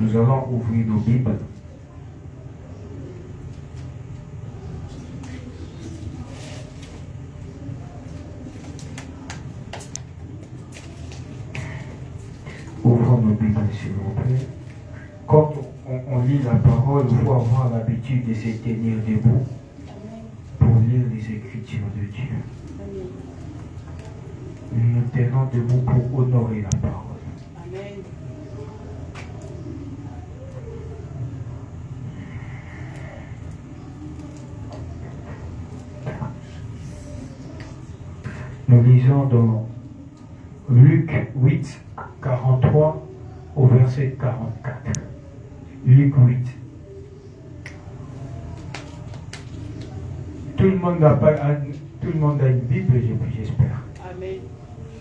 Nous allons ouvrir nos Bibles. Ouvrons nos Bibles, s'il vous plaît. Quand on lit la parole, il faut avoir l'habitude de se tenir debout pour lire les Écritures de Dieu. Nous nous tenons debout pour honorer la parole. Amen. Nous lisons dans Luc 8, 43 au verset 44. Luc 8. Tout le monde a une Bible, j'espère. Amen.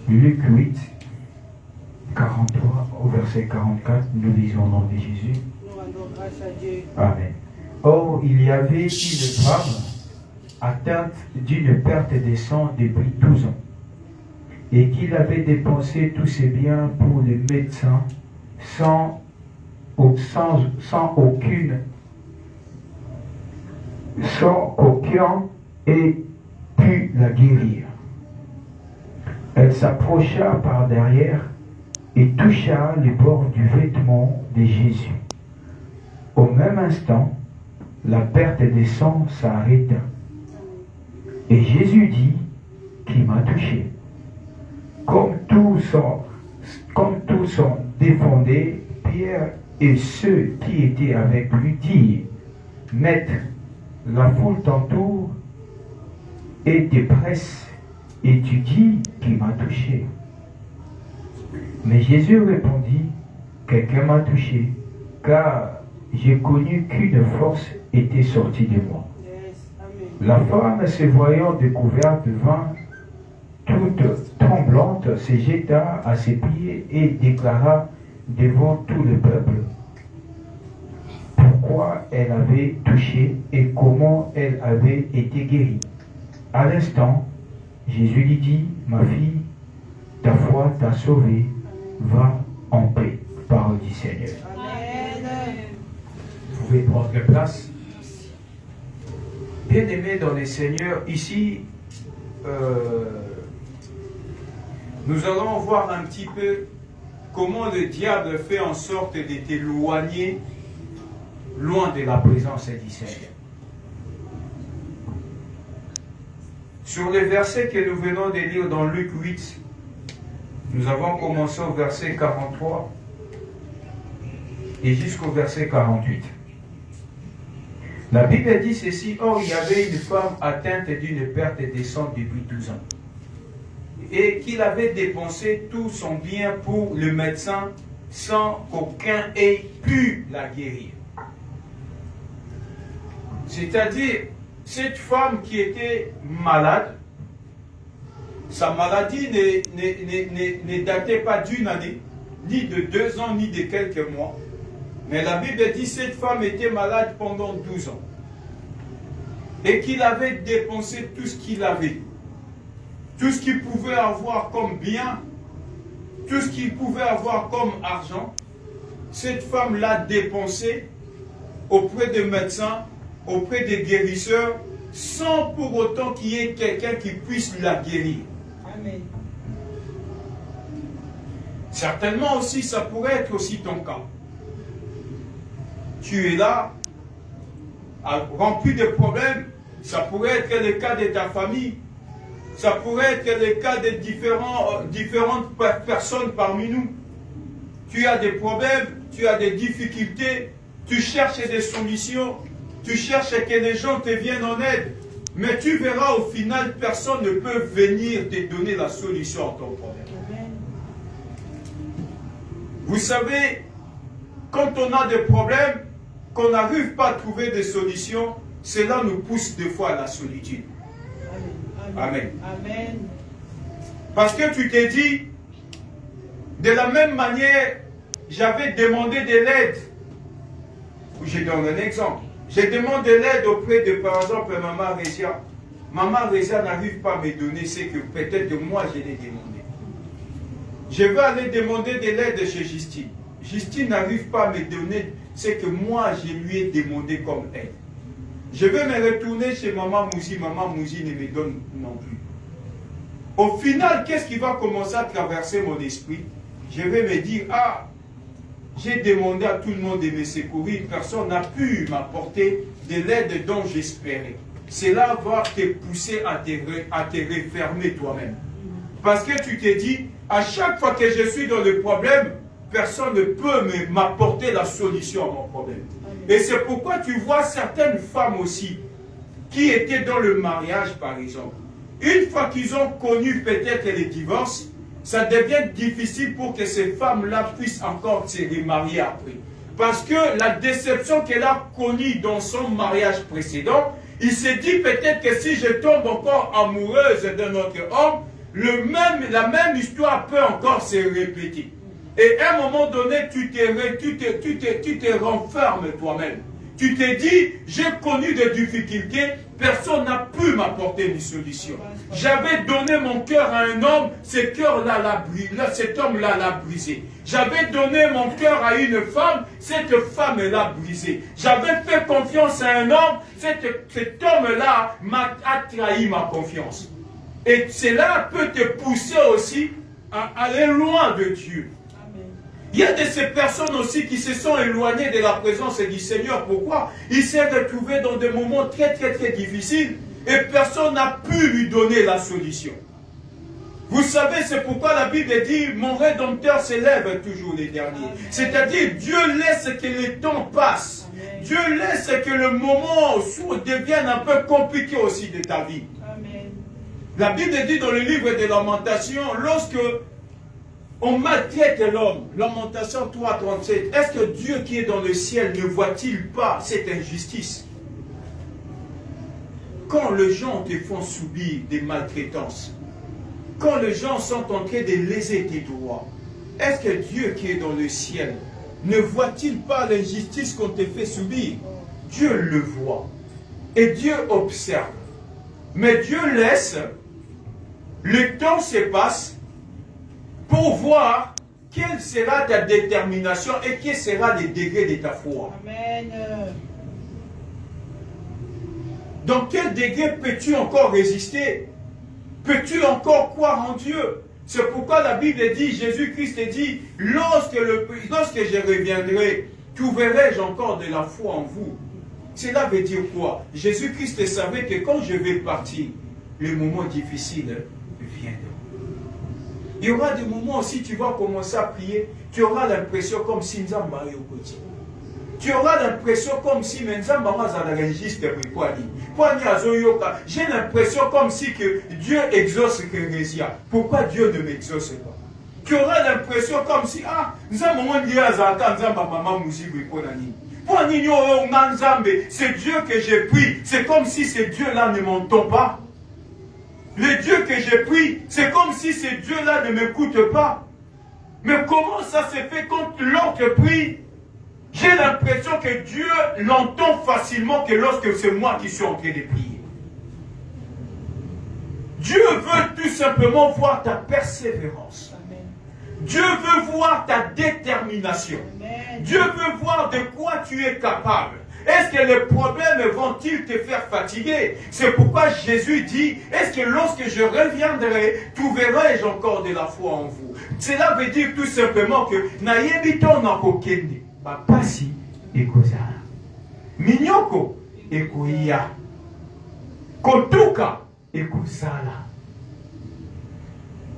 Luc 8, 43 au verset 44, nous lisons au nom de Jésus. Nous rendons grâce à Dieu. Amen. Or, il y avait une femme atteinte d'une perte de sang depuis 12 ans, et qu'il avait dépensé tous ses biens pour les médecins sans qu'aucun ait pu la guérir. Elle s'approcha par derrière et toucha les bords du vêtement de Jésus. Au même instant, la perte de sang s'arrêta. Et Jésus dit, qui m'a touché. Comme tous sont défendés, Pierre et ceux qui étaient avec lui dirent, Maître, la foule t'entoure et te presse, et tu dis qui m'a touché. Mais Jésus répondit, quelqu'un m'a touché, car j'ai connu qu'une force était sortie de moi. Yes. Amen. La femme, se voyant découverte, vint toute tremblante, se jeta à ses pieds et déclara devant tout le peuple pourquoi elle avait touché et comment elle avait été guérie. À l'instant, Jésus lui dit, ma fille, ta foi t'a sauvée, va en paix. Parole du Seigneur. Amen. Vous pouvez prendre place. Bien-aimés dans le Seigneur, ici, nous allons voir un petit peu comment le diable fait en sorte de t'éloigner loin de la présence du Seigneur. Sur le verset que nous venons de lire dans Luc 8, nous avons commencé au verset 43 et jusqu'au verset 48. La Bible dit ceci, or il y avait une femme atteinte d'une perte de sang depuis 12 ans et qu'il avait dépensé tout son bien pour le médecin sans qu'aucun ait pu la guérir. C'est-à-dire, cette femme qui était malade, sa maladie ne datait pas d'une année, ni de 2 ans, ni de quelques mois. Mais la Bible dit que cette femme était malade pendant 12 ans. Et qu'il avait dépensé tout ce qu'il avait. Tout ce qu'il pouvait avoir comme bien, tout ce qu'il pouvait avoir comme argent. Cette femme l'a dépensé auprès des médecins, auprès des guérisseurs, sans pour autant qu'il y ait quelqu'un qui puisse la guérir. Amen. Certainement aussi, ça pourrait être aussi ton cas. Tu es là, rempli de problèmes. Ça pourrait être le cas de ta famille. Ça pourrait être le cas de différentes personnes parmi nous. Tu as des problèmes, tu as des difficultés, tu cherches des solutions, tu cherches que les gens te viennent en aide. Mais tu verras au final, personne ne peut venir te donner la solution à ton problème. Amen. Vous savez, quand on a des problèmes, qu'on n'arrive pas à trouver des solutions, cela nous pousse des fois à la solitude. Amen. Amen. Parce que tu t'es dit, de la même manière, j'avais demandé de l'aide. Je donne un exemple. J'ai demandé de l'aide auprès de, par exemple, Maman Résia. Maman Résia n'arrive pas à me donner ce que peut-être moi je l'ai demandé. Je vais aller demander de l'aide chez Justine. Justine n'arrive pas à me donner ce que moi je lui ai demandé comme aide. Je vais me retourner chez Maman Mouzi ne me donne non plus. Au final, qu'est-ce qui va commencer à traverser mon esprit? Je vais me dire, ah, j'ai demandé à tout le monde de me secourir, personne n'a pu m'apporter de l'aide dont j'espérais. Cela va te pousser à te refermer toi-même. Parce que tu te dis, à chaque fois que je suis dans le problème, personne ne peut m'apporter la solution à mon problème. Et c'est pourquoi tu vois certaines femmes aussi, qui étaient dans le mariage par exemple. Une fois qu'ils ont connu peut-être le divorce, ça devient difficile pour que ces femmes-là puissent encore se remarier après. Parce que la déception qu'elle a connue dans son mariage précédent, il s'est dit peut-être que si je tombe encore amoureuse d'un autre homme, la même histoire peut encore se répéter. Et à un moment donné, tu te renfermes toi-même. Tu te dis, j'ai connu des difficultés, personne n'a pu m'apporter une solution. J'avais donné mon cœur à un homme, cet homme-là l'a brisé. J'avais donné mon cœur à une femme, cette femme l'a brisé. J'avais fait confiance à un homme, cet homme-là a trahi ma confiance. Et cela peut te pousser aussi à aller loin de Dieu. Il y a de ces personnes aussi qui se sont éloignées de la présence du Seigneur. Pourquoi? Il s'est retrouvé dans des moments très difficiles et personne n'a pu lui donner la solution. Vous savez, c'est pourquoi la Bible dit, mon Rédempteur s'élève toujours les derniers. C'est-à-dire, Dieu laisse que le temps passe. Amen. Dieu laisse que le moment devienne un peu compliqué aussi de ta vie. Amen. La Bible dit dans le livre des Lamentations, lorsque on maltraite l'homme, Lamentation 3:37, est-ce que Dieu qui est dans le ciel ne voit-il pas cette injustice? Quand les gens te font subir des maltraitances, quand les gens sont en train de léser tes droits, est-ce que Dieu qui est dans le ciel ne voit-il pas l'injustice qu'on te fait subir? Dieu le voit. Et Dieu observe. Mais Dieu laisse, le temps se passe, pour voir quelle sera ta détermination et quel sera le degré de ta foi. Amen. Dans quel degré peux-tu encore résister? Peux-tu encore croire en Dieu? C'est pourquoi la Bible dit, Jésus-Christ dit, lorsque je reviendrai, trouverai-je encore de la foi en vous? Cela veut dire quoi? Jésus-Christ savait que quand je vais partir, les moments difficiles viendront. Il y aura des moments aussi, tu vas commencer à prier, tu auras l'impression comme si Nzamba est au quotidien. Tu auras l'impression comme si Nzamba juste j'ai l'impression comme si que Dieu exauce Kérésia. Pourquoi Dieu ne m'exauce pas? Tu auras l'impression comme si, c'est Dieu que j'ai pris. C'est comme si ce Dieu-là ne m'entend pas. Le Dieu que j'ai pris, c'est comme si ce Dieu-là ne m'écoute pas. Mais comment ça se fait quand l'autre prie? J'ai l'impression que Dieu l'entend facilement que lorsque c'est moi qui suis en train de prier. Dieu veut tout simplement voir ta persévérance. Amen. Dieu veut voir ta détermination. Amen. Dieu veut voir de quoi tu es capable. Est-ce que les problèmes vont-ils te faire fatiguer? C'est pourquoi Jésus dit, est-ce que lorsque je reviendrai, trouverai-je encore de la foi en vous? Cela veut dire tout simplement que nayebiton nakokende, bapasi ekozala. Minyoko ekoya. Kotuka ekozala.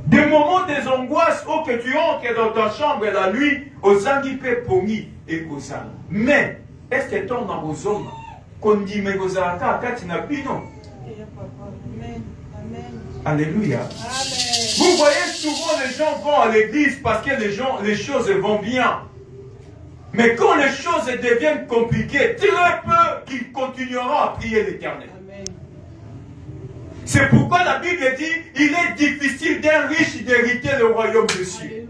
Des moments des angoisses où que tu entres dans ta chambre la nuit, aux anguipé pongi ekozala. Mais est-ce que ton arrosome, qu'on dit mais vous avez un pino? Alléluia. Amen. Vous voyez souvent les gens vont à l'église parce que les choses vont bien. Mais quand les choses deviennent compliquées, très peu qu'ils continueront à prier l'Éternel. C'est pourquoi la Bible dit, il est difficile d'un riche d'hériter le royaume de Dieu.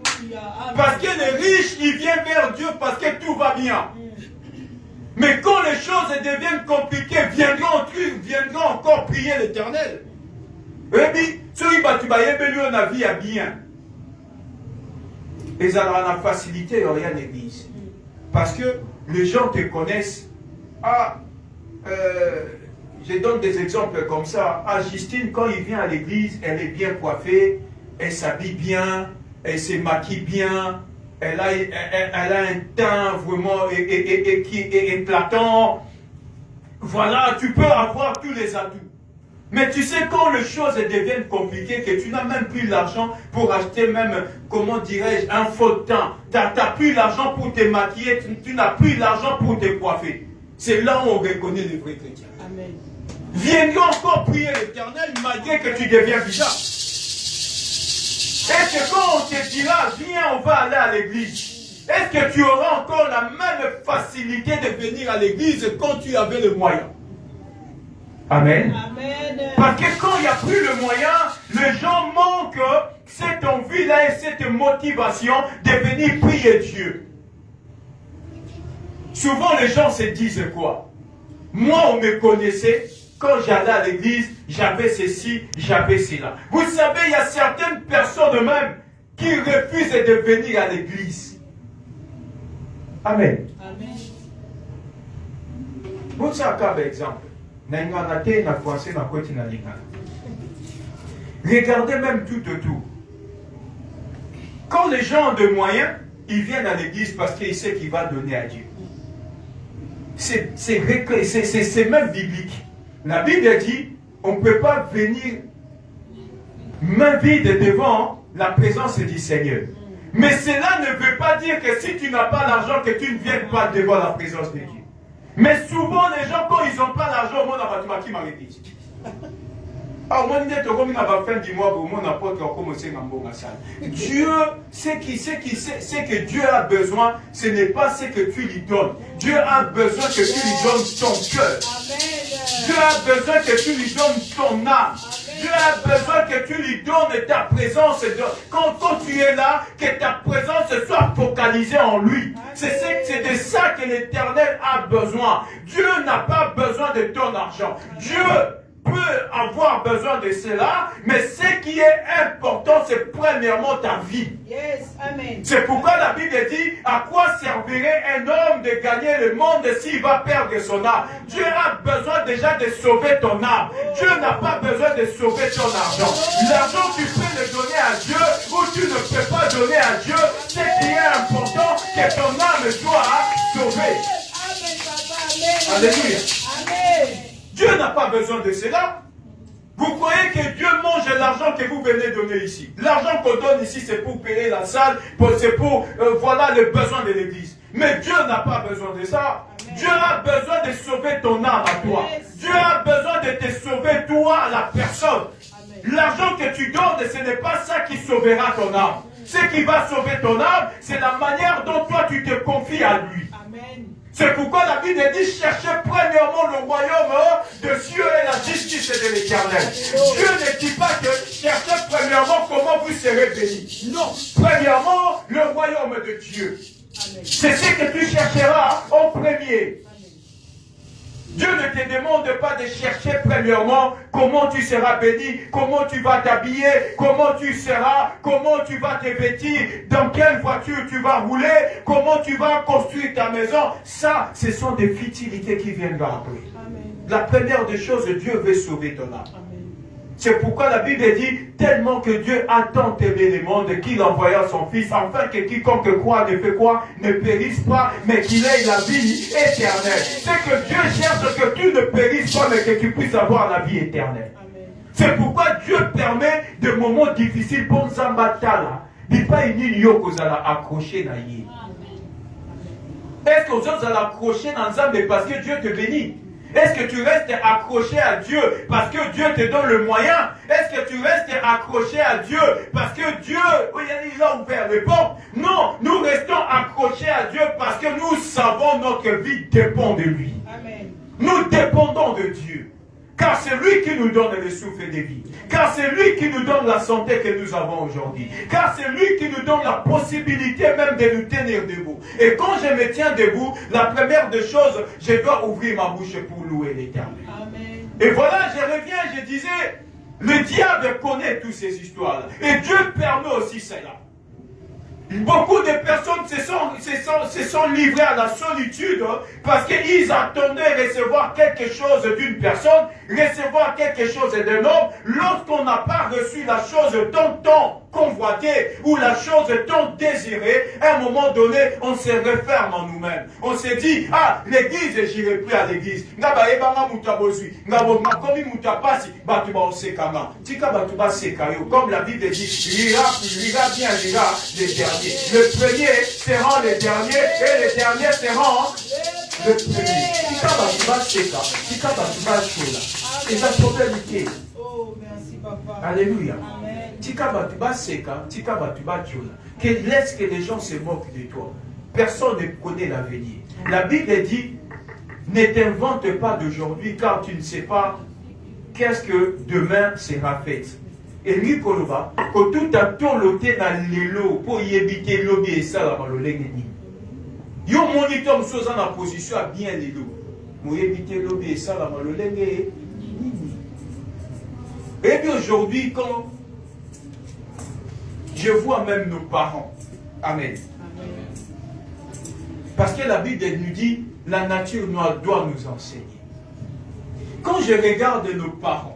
Parce que le riche, il vient vers Dieu parce que tout va bien. Mais quand les choses deviennent compliquées, viendront encore prier l'Éternel. Et puis, celui qui va bien. ils ont la facilité à rien l'église. Parce que les gens te connaissent. Je donne des exemples comme ça. Justine, quand il vient à l'église, elle est bien coiffée, elle s'habille bien, elle se maquille bien, elle a un teint vraiment qui est éclatant. Voilà, tu peux avoir tous les atouts. Mais tu sais, quand les choses deviennent compliquées, que tu n'as même plus l'argent pour acheter même, comment dirais-je, un faux teint. Tu n'as plus l'argent pour te maquiller, tu n'as plus l'argent pour te coiffer. C'est là où on reconnaît les vrais chrétiens. Amen. Viens-nous encore prier l'Éternel malgré que tu deviens bizarre. Est-ce que quand on te dira, viens, on va aller à l'église, est-ce que tu auras encore la même facilité de venir à l'église quand tu avais le moyen? Amen. Amen. Parce que quand il n'y a plus le moyen, les gens manquent cette envie-là et cette motivation de venir prier Dieu. Souvent les gens se disent quoi? Moi on me connaissait, quand j'allais à l'église, j'avais ceci, j'avais cela. Vous savez, il y a certaines personnes même qui refusent de venir à l'église. Amen. Amen. Vous savez par exemple. Regardez même tout autour. Quand les gens ont de moyens, ils viennent à l'église parce qu'ils savent qu'ils vont donner à Dieu. C'est même biblique. La Bible dit, on ne peut pas venir main vide devant la présence du Seigneur. Mais cela ne veut pas dire que si tu n'as pas l'argent, que tu ne viennes pas devant la présence de Dieu. Mais souvent, les gens, quand ils n'ont pas l'argent, moi, on qui m'a dit. Alors, moi, je dis à la fin du mois, Dieu, ce que Dieu a besoin, ce n'est pas ce que tu lui donnes. Dieu a besoin que tu lui donnes ton cœur. Dieu a besoin que tu lui donnes ton âme. Dieu a besoin que tu lui donnes ta présence. Quand tu es là, que ta présence soit focalisée en lui. C'est de ça que l'Éternel a besoin. Dieu n'a pas besoin de ton argent. Dieu peut avoir besoin de cela, mais ce qui est important, c'est premièrement ta vie. Yes, amen. C'est pourquoi la Bible dit, à quoi servirait un homme de gagner le monde s'il va perdre son âme? Dieu a besoin déjà de sauver ton âme. Dieu n'a pas besoin de sauver ton argent. L'argent, tu peux le donner à Dieu ou tu ne peux pas donner à Dieu. Ce qui est important, que ton âme soit sauvée. Amen, papa. Amen. Alléluia. Amen. Dieu n'a pas besoin de cela. Vous croyez que Dieu mange l'argent que vous venez donner ici? L'argent qu'on donne ici, c'est pour payer la salle, c'est pour, voilà, les besoins de l'église. Mais Dieu n'a pas besoin de ça. Amen. Dieu a besoin de sauver ton âme à toi. Yes. Dieu a besoin de te sauver, toi, la personne. L'argent que tu donnes, ce n'est pas ça qui sauvera ton âme. Ce qui va sauver ton âme, c'est la manière dont toi, tu te confies à lui. Amen. C'est pourquoi la Bible dit, cherchez premièrement le royaume de Dieu et la justice de l'Éternel. Dieu ne dit pas que cherchez premièrement comment vous serez bénis. Non, premièrement le royaume de Dieu. C'est ce que tu chercheras en premier. Dieu ne te demande pas de chercher premièrement comment tu seras béni, comment tu vas t'habiller, comment tu seras, comment tu vas te vêtir, dans quelle voiture tu vas rouler, comment tu vas construire ta maison. Ça, ce sont des futilités qui viennent après. La première des choses, Dieu veut sauver ton âme. C'est pourquoi la Bible dit, tellement que Dieu a tant aimé le monde qu'il envoya son Fils, afin que quiconque croit ne fait quoi? Ne périsse pas, mais qu'il ait la vie éternelle. C'est que Dieu cherche que tu ne périsses pas, mais que tu puisses avoir la vie éternelle. C'est pourquoi Dieu permet des moments difficiles pour Zambatala. Il pas une yoko zala accroché na yé. Est-ce que vous allez accrocher dans Zambé parce que Dieu te bénit? Est-ce que tu restes accroché à Dieu parce que Dieu te donne le moyen? Est-ce que tu restes accroché à Dieu parce que Dieu, il a ouvert les portes? Non, nous restons accrochés à Dieu parce que nous savons notre vie dépend de lui. Amen. Nous dépendons de Dieu. Car c'est lui qui nous donne le souffle de vie. Car c'est lui qui nous donne la santé que nous avons aujourd'hui. Car c'est lui qui nous donne la possibilité même de nous tenir debout. Et quand je me tiens debout, la première des choses, je dois ouvrir ma bouche pour louer l'Éternel. Et voilà, je reviens, je disais, le diable connaît toutes ces histoires-là. Et Dieu permet aussi cela. Beaucoup de personnes se sont livrées à la solitude parce qu'ils attendaient recevoir quelque chose d'une personne, recevoir quelque chose d'un homme. Lorsqu'on n'a pas reçu la chose tant convoitée ou la chose tant désirée, à un moment donné, on se referme en nous-mêmes. On se dit, ah, l'église, j'irai plus à l'église. Comme la Bible dit, lira bien, lira les derniers. Le premier seront les derniers et les derniers seront le premier. C'est un problème. Oh, merci, papa. Alléluia. Amen. Laisse que les gens se moquent de toi. Personne ne connaît l'avenir. La Bible dit, ne t'invente pas d'aujourd'hui car tu ne sais pas qu'est-ce que demain sera fait. Et lui, Koloba, quand tout a toloté dans l'élo pour y éviter l'obé et ça, la malolègue ni. Yo moniteur chose en la position à bien l'élo. Pour éviter l'obé et ça, la malolègue ni. Et puis aujourd'hui, quand je vois même nos parents, Amen. Parce que la Bible nous dit, la nature doit nous enseigner. Quand je regarde nos parents,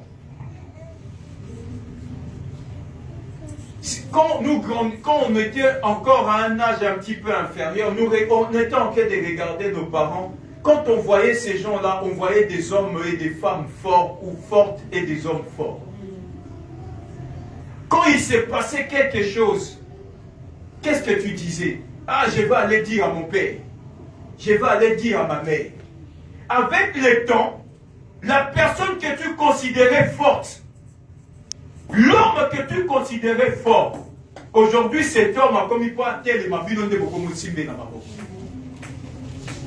quand on était encore à un âge un petit peu inférieur, on était en train de regarder nos parents. Quand on voyait ces gens-là, on voyait des hommes et des femmes forts ou fortes et des hommes forts. Quand il s'est passé quelque chose, qu'est-ce que tu disais? Ah, je vais aller dire à mon père. Je vais aller dire à ma mère. Avec le temps, la personne que tu considérais forte, l'homme que tu considérais fort, aujourd'hui cet homme a commis pas tel et ma vie.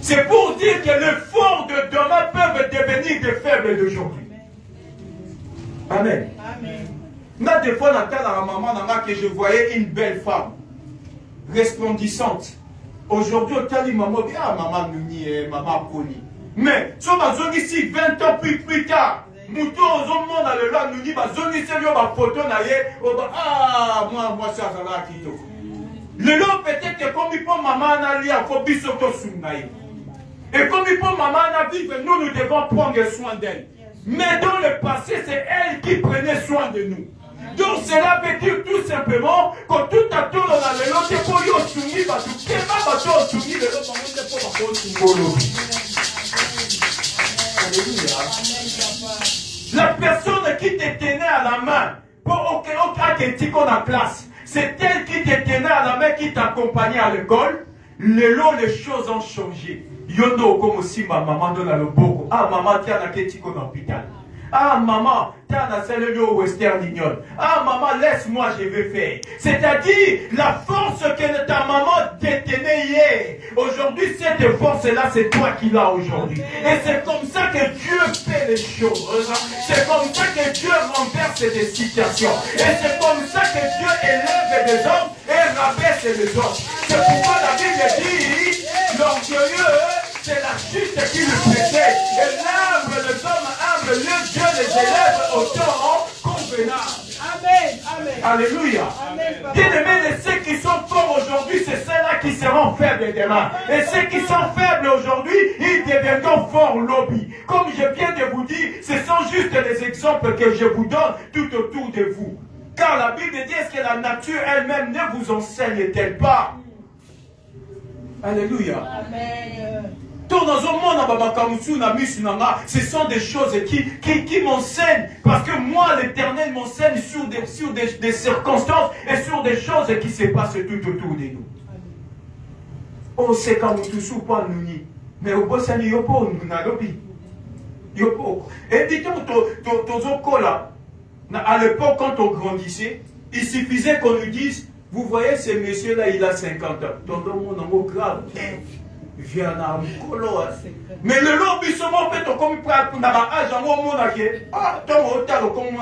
C'est pour dire que les forts de demain peuvent devenir des faibles d'aujourd'hui. Amen. Amen. Moi, des fois, dans la maman, que je voyais une belle femme, resplendissante. Aujourd'hui, au tali maman, ah, maman Nouni, maman Koni. Mais, si on ici 20 ans plus tard, nous tous, on monde à le loi, nous dit, zone ici, ma photo, ah, moi, ça va quitter. Le lot, peut-être que comme il peut maman, il a phobie sur ton sounaï. Et comme il peut maman, nous devons prendre soin d'elle. Mais dans le passé, c'est elle qui prenait soin de nous. Donc cela veut dire tout simplement que tout à tout dans le lot, c'est pour y soumis, parce que c'est pas parce qu'on soumis, le lot, c'est pour Alléluia. La personne qui te tenait à la main, pour aucun classe, c'est elle qui te tenait à la main, qui t'accompagnait à l'école. Le lot, les choses ont changé. Yondo, comme aussi ma maman donne le boko. Ah, maman, tiens, la kétiko dans l'hôpital. Ah, maman, tiens, la salle au Western Union. Ah, maman, laisse-moi, je vais faire. C'est-à-dire, la force que ta maman détenait hier. Aujourd'hui, cette force-là, c'est toi qui l'as aujourd'hui. Et c'est comme ça que Dieu fait les choses. C'est comme ça que Dieu renverse des situations. Et c'est comme ça que Dieu élève des hommes et rabaisse les autres. C'est pourquoi la Bible dit, l'orgueilleux, c'est la chute qui le précède. Et l'âme, les hommes humbles, Dieu les élève au temps convenable. Amen. Amen. Alléluia. Bien-aimés, ceux qui sont forts aujourd'hui, c'est ceux-là qui seront faibles demain. Et ceux qui sont faibles aujourd'hui, ils deviendront forts lobby. Comme je viens de vous dire, ce sont juste des exemples que je vous donne tout autour de vous. Car la Bible dit, est-ce que la nature elle-même ne vous enseigne-t-elle pas? Alléluia. Amen. Ce sont des choses qui m'enseignent. Parce que moi, l'Éternel m'enseigne sur des circonstances et sur des choses qui se passent tout autour de nous. Oh, c'est quand nous tous pas nous. Mais au bout, ça n'y a pas nous n'alobi. Et dites-moi, à l'époque, quand on grandissait, il suffisait qu'on nous dise, vous voyez, ce monsieur-là, il a 50 ans. Tonton, mon amour grave. Mais le lobby seulement peut comme pour âge en monde ah tant comme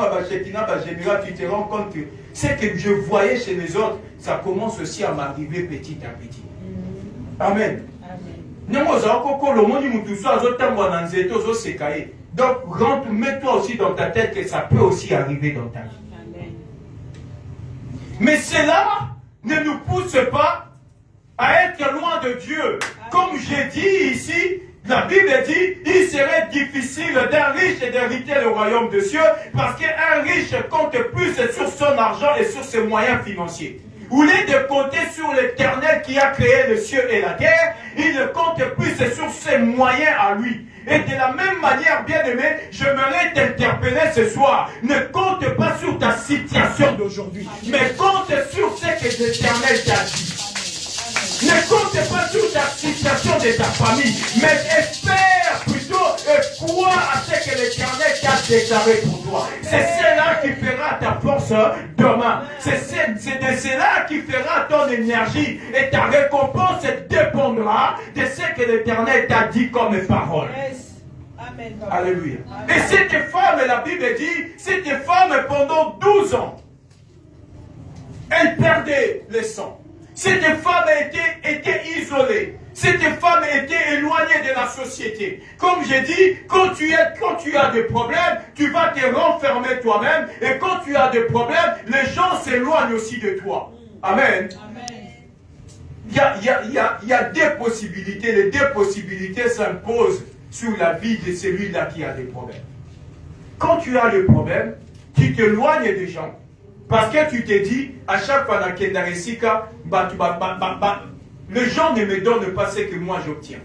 tu te rends compte que ce que je voyais chez les autres, ça commence aussi à m'arriver petit à petit. Amen. Donc mets-toi aussi dans ta tête que ça peut aussi arriver dans ta vie. Mais c'est là ne nous pousse pas à être loin de Dieu. Comme j'ai dit ici, la Bible dit, il serait difficile d'un riche d'hériter le royaume de Dieu parce qu'un riche compte plus sur son argent et sur ses moyens financiers. Au lieu de compter sur l'Éternel qui a créé le ciel et la terre, il ne compte plus sur ses moyens à lui. Et de la même manière, bien-aimé, j'aimerais t'interpeller ce soir. Ne compte pas sur ta situation d'aujourd'hui, mais compte sur ce que l'Éternel t'a dit. Ne compte pas sur ta situation de ta famille, mais espère plutôt et crois à ce que l'Éternel t'a déclaré pour toi. C'est cela qui fera ta force demain. C'est de cela qui fera ton énergie. Et ta récompense dépendra de ce que l'Éternel t'a dit comme parole. Amen. Alléluia. Et cette femme, la Bible dit, cette femme pendant 12 ans, elle perdait le sang. Cette femme était isolée. Cette femme était éloignée de la société. Comme j'ai dit, quand tu as des problèmes, tu vas te renfermer toi-même. Et quand tu as des problèmes, les gens s'éloignent aussi de toi. Amen. Il y a deux possibilités. Les deux possibilités s'imposent sur la vie de celui-là qui a des problèmes. Quand tu as des problèmes, tu t'éloignes des gens. Parce que tu te dis, à chaque fois dans Kendaresika, les gens ne me donnent pas ce que moi j'obtiens.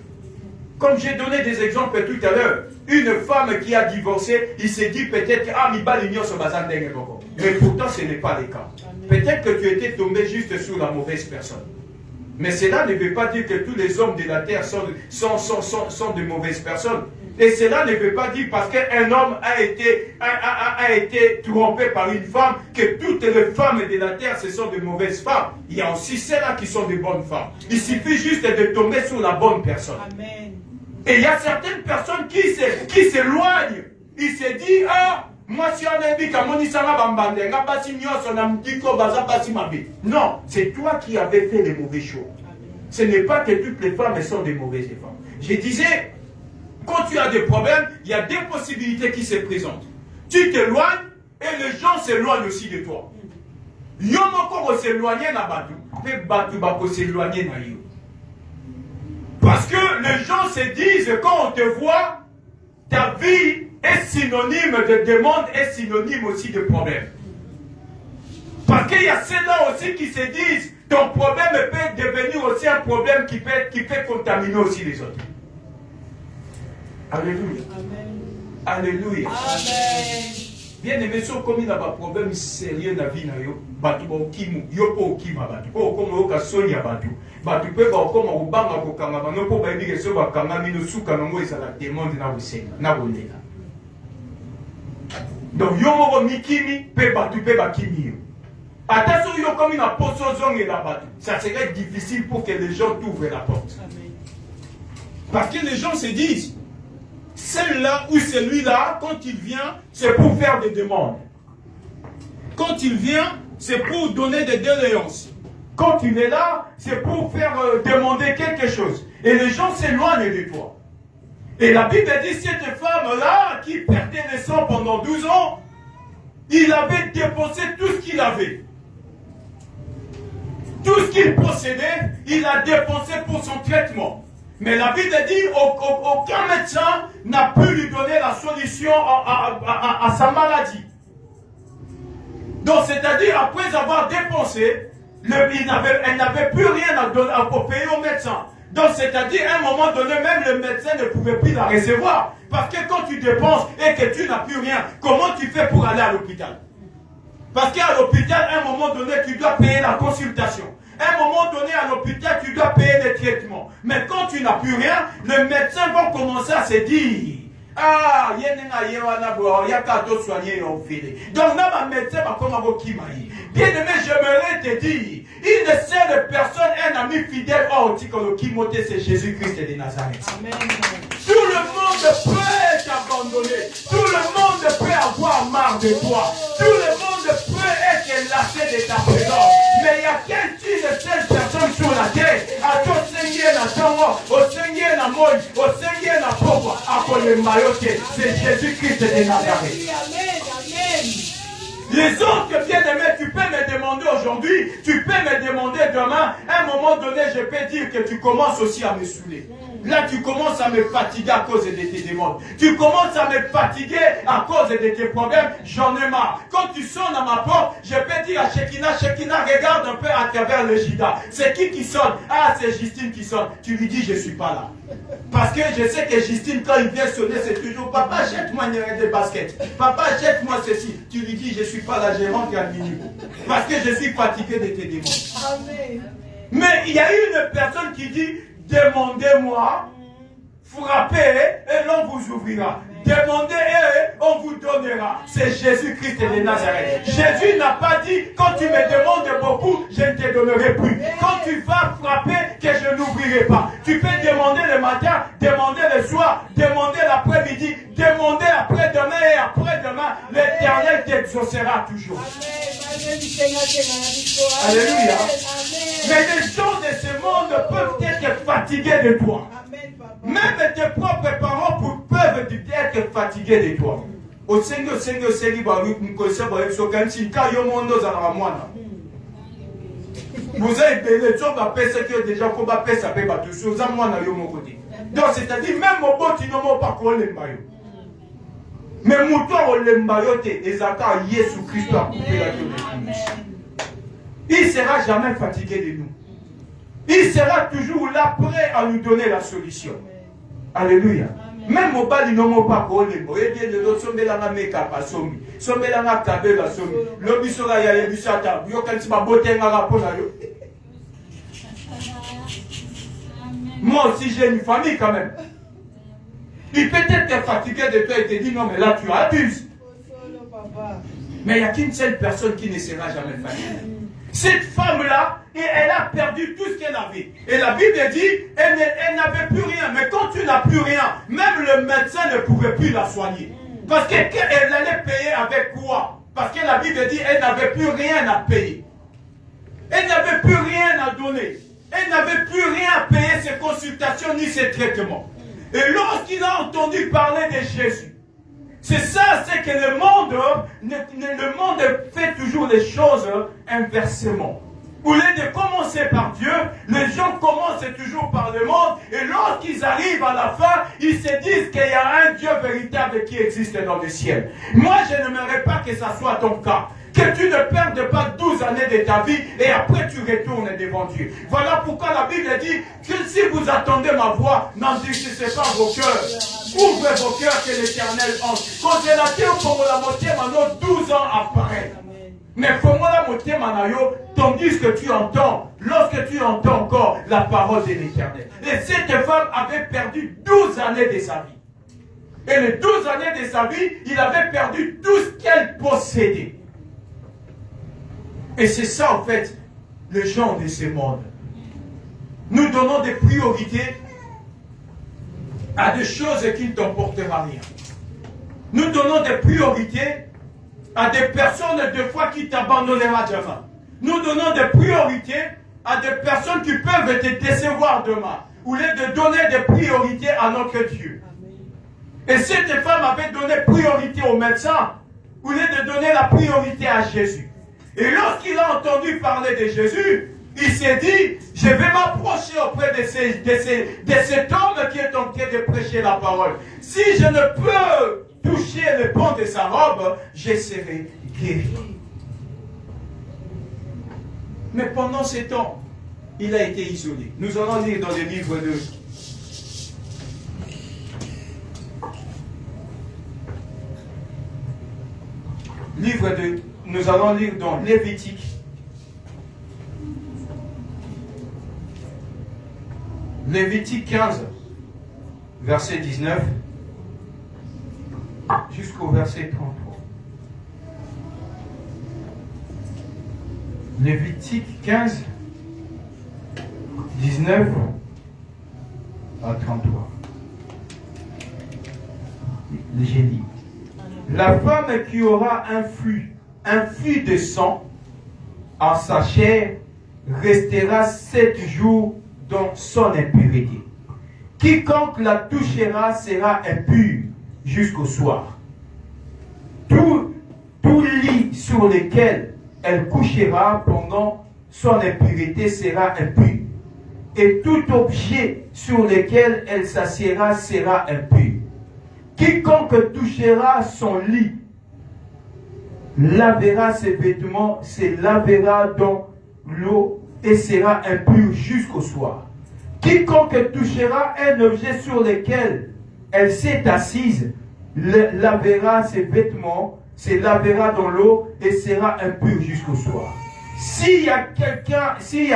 Comme j'ai donné des exemples tout à l'heure, une femme qui a divorcé, il s'est dit peut-être, mais pourtant ce n'est pas le cas. Peut-être que tu étais tombé juste sur la mauvaise personne. Mais cela ne veut pas dire que tous les hommes de la terre sont de mauvaises personnes. Et cela ne veut pas dire parce qu'un homme a été trompé par une femme que toutes les femmes de la terre ce sont de mauvaises femmes. Il y a aussi celles-là qui sont de bonnes femmes. Il suffit juste de tomber sur la bonne personne. Amen. Et il y a certaines personnes qui s'éloignent. Il se dit, moi si on a dit non, c'est toi qui avais fait les mauvais choix. Ce n'est pas que toutes les femmes sont des mauvaises femmes. Je disais, quand tu as des problèmes, il y a deux possibilités qui se présentent. Tu t'éloignes et les gens s'éloignent aussi de toi. Yomoko s'éloigner na batu, mais batu bako s'éloigner na yo. Parce que les gens se disent, quand on te voit, ta vie est synonyme de demande, est synonyme aussi de problème. Parce qu'il y a ceux-là aussi qui se disent, ton problème peut devenir aussi un problème qui peut contaminer aussi les autres. Alléluia. Amen. Alléluia. Amen. Bien aimé, si on a un problème sérieux dans la vie, batu ba okimu, yopo okima batu, po okoma oka sonya batu, batu pe ba okoma obanga kokanga bango po ba ebike so ba kanga mino suka nango ezala demande na busenga, na bolela. Donc yomo mikimi pe batu pe bakimi. Attention, yo comme une poso zonge la batu, ça serait difficile pour que les gens t'ouvrent la porte. Amen. Parce que les gens se disent, celle-là ou celui-là, quand il vient, c'est pour faire des demandes. Quand il vient, c'est pour donner des doléances. Quand il est là, c'est pour faire demander quelque chose. Et les gens s'éloignent de toi. Et la Bible dit, cette femme-là, qui perdait le sang pendant 12 ans, il avait dépensé tout ce qu'il avait. Tout ce qu'il possédait, il a dépensé pour son traitement. Mais la Bible dit aucun médecin n'a pu lui donner la solution à sa maladie. Donc, c'est-à-dire, après avoir dépensé, elle n'avait plus rien à payer au médecin. Donc, c'est-à-dire, à un moment donné, même le médecin ne pouvait plus la recevoir. Parce que quand tu dépenses et que tu n'as plus rien, comment tu fais pour aller à l'hôpital? Parce qu'à l'hôpital, à un moment donné, tu dois payer la consultation. À un moment donné, à l'hôpital, tu dois payer les traitements. Mais quand tu n'as plus rien, les médecins vont commencer à se dire, ah, il y a qu'à te soigner au filet. Donc, là, ma médecin va commencer à kimaï. Bien aimé, j'aimerais te dire, une seule personne, un ami fidèle, Kimothée, c'est Jésus-Christ de Nazareth. Amen. Tout le monde peut t'abandonner. Tout le monde peut avoir marre de toi. Tout le monde peut être lassé de ta présence. Mais il y a qu'une seule personne sur la terre. À toi, Seigneur, na tango, au Seigneur, na moi, au Seigneur, na pauvre, à le mayoté. C'est Jésus-Christ de Nazareth. Amen. Amen. Les autres, bien aimés, tu peux me demander demandé aujourd'hui, tu peux me demander demain. À un moment donné, je peux dire que tu commences aussi à me saouler. Là, tu commences à me fatiguer à cause de tes demandes. Tu commences à me fatiguer à cause de tes problèmes. J'en ai marre. Quand tu sonnes à ma porte, je peux dire à Shekinah, Shekinah, regarde un peu à travers le Jida. C'est qui sonne? Ah, c'est Justine qui sonne. Tu lui dis, je ne suis pas là. Parce que je sais que Justine, quand il vient sonner, c'est toujours, papa, achète-moi une des baskets. Papa, achète-moi ceci. Tu lui dis, je ne suis pas la gérante à minute. Parce que je suis fatigué de tes demandes. Amen. Mais il y a une personne qui dit, demandez-moi, frappez et l'on vous ouvrira. Demandez et on vous donnera. C'est Jésus-Christ de Nazareth. Jésus n'a pas dit, quand tu me demandes beaucoup, je ne te donnerai plus. Quand tu vas frapper, que je n'ouvrirai pas. Tu peux demander le matin, demander le soir, demander l'après-midi, demander après-demain et après-demain. L'Éternel t'exaucera toujours. Alléluia. Mais les gens de ce monde peuvent être fatigués de toi. Même tes propres parents peuvent être fatigués de toi. Au Seigneur, vous avez des gens qui ont déjà fait ça. Donc, c'est-à-dire, même au bout, tu n'as pas collé le maillot. Mais mouton le maillot, les attaques Jésus Christ a coupé la gueule. Il ne sera jamais fatigué de nous. Il sera toujours là, prêt à nous donner la solution. Alléluia. Même au bas, il n'a pas collé le maillot. Il dit, le lot, sommet la meka pas sommi. Sommet la kabe la sommi. Le bisora ya bisata. Yo quand tu vas botter un rapport là. Moi aussi, j'ai une famille quand même. Il peut être fatigué de toi et te dit non, mais là tu abuses. Mais il n'y a qu'une seule personne qui ne sera jamais fatiguée. Cette femme-là, elle a perdu tout ce qu'elle avait. Et la Bible dit, elle n'avait plus rien. Mais quand tu n'as plus rien, même le médecin ne pouvait plus la soigner. Parce qu'elle allait payer avec quoi? Parce que la Bible dit, elle n'avait plus rien à payer. Elle n'avait plus rien à donner. Elle n'avait plus rien à payer ses consultations ni ses traitements. Et lorsqu'il a entendu parler de Jésus, c'est ça, c'est que le monde fait toujours les choses inversement. Au lieu de commencer par Dieu, les gens commencent toujours par le monde, et lorsqu'ils arrivent à la fin, ils se disent qu'il y a un Dieu véritable qui existe dans le ciel. Moi, je n'aimerais pas que ça soit ton cas. Que tu ne perdes pas 12 années de ta vie et après tu retournes devant Dieu. Voilà pourquoi la Bible dit que si vous attendez ma voix, n'endurcissez pas vos cœurs. Ouvrez vos cœurs que l'Éternel entre. Quand c'est la terre pour la moitié, maintenant 12 ans apparaît. Mais pour moi la moitié, tandis que tu entends, lorsque tu entends encore la parole de l'Éternel. Et cette femme avait perdu 12 années de sa vie. Et les 12 années de sa vie, il avait perdu tout ce qu'elle possédait. Et c'est ça, en fait, les gens de ce monde. Nous donnons des priorités à des choses qui ne t'emporteront rien. Nous donnons des priorités à des personnes, des fois, qui t'abandonneront demain. Nous donnons des priorités à des personnes qui peuvent te décevoir demain. Au lieu de donner des priorités à notre Dieu. Et cette femme avait donné priorité au médecin, au lieu de donner la priorité à Jésus. Et lorsqu'il a entendu parler de Jésus, il s'est dit, je vais m'approcher auprès de cet homme qui est en train de prêcher la parole. Si je ne peux toucher le pan de sa robe, je serai guéri. Mais pendant ce temps, il a été isolé. Nous allons lire dans le livre de... Nous allons lire dans Lévitique. Lévitique 15, verset 19, jusqu'au verset 33. Lévitique 15, 19 à 33. J'ai dit. La femme qui aura un flux de sang en sa chair restera 7 jours dans son impureté. Quiconque la touchera sera impur jusqu'au soir. Tout lit sur lequel elle couchera pendant son impureté sera impur. Et tout objet sur lequel elle s'assiera sera impur. Quiconque touchera son lit lavera ses vêtements, se lavera dans l'eau et sera impur jusqu'au soir. Quiconque touchera un objet sur lequel elle s'est assise lavera ses vêtements, se lavera dans l'eau et sera impur jusqu'au soir. S'il y a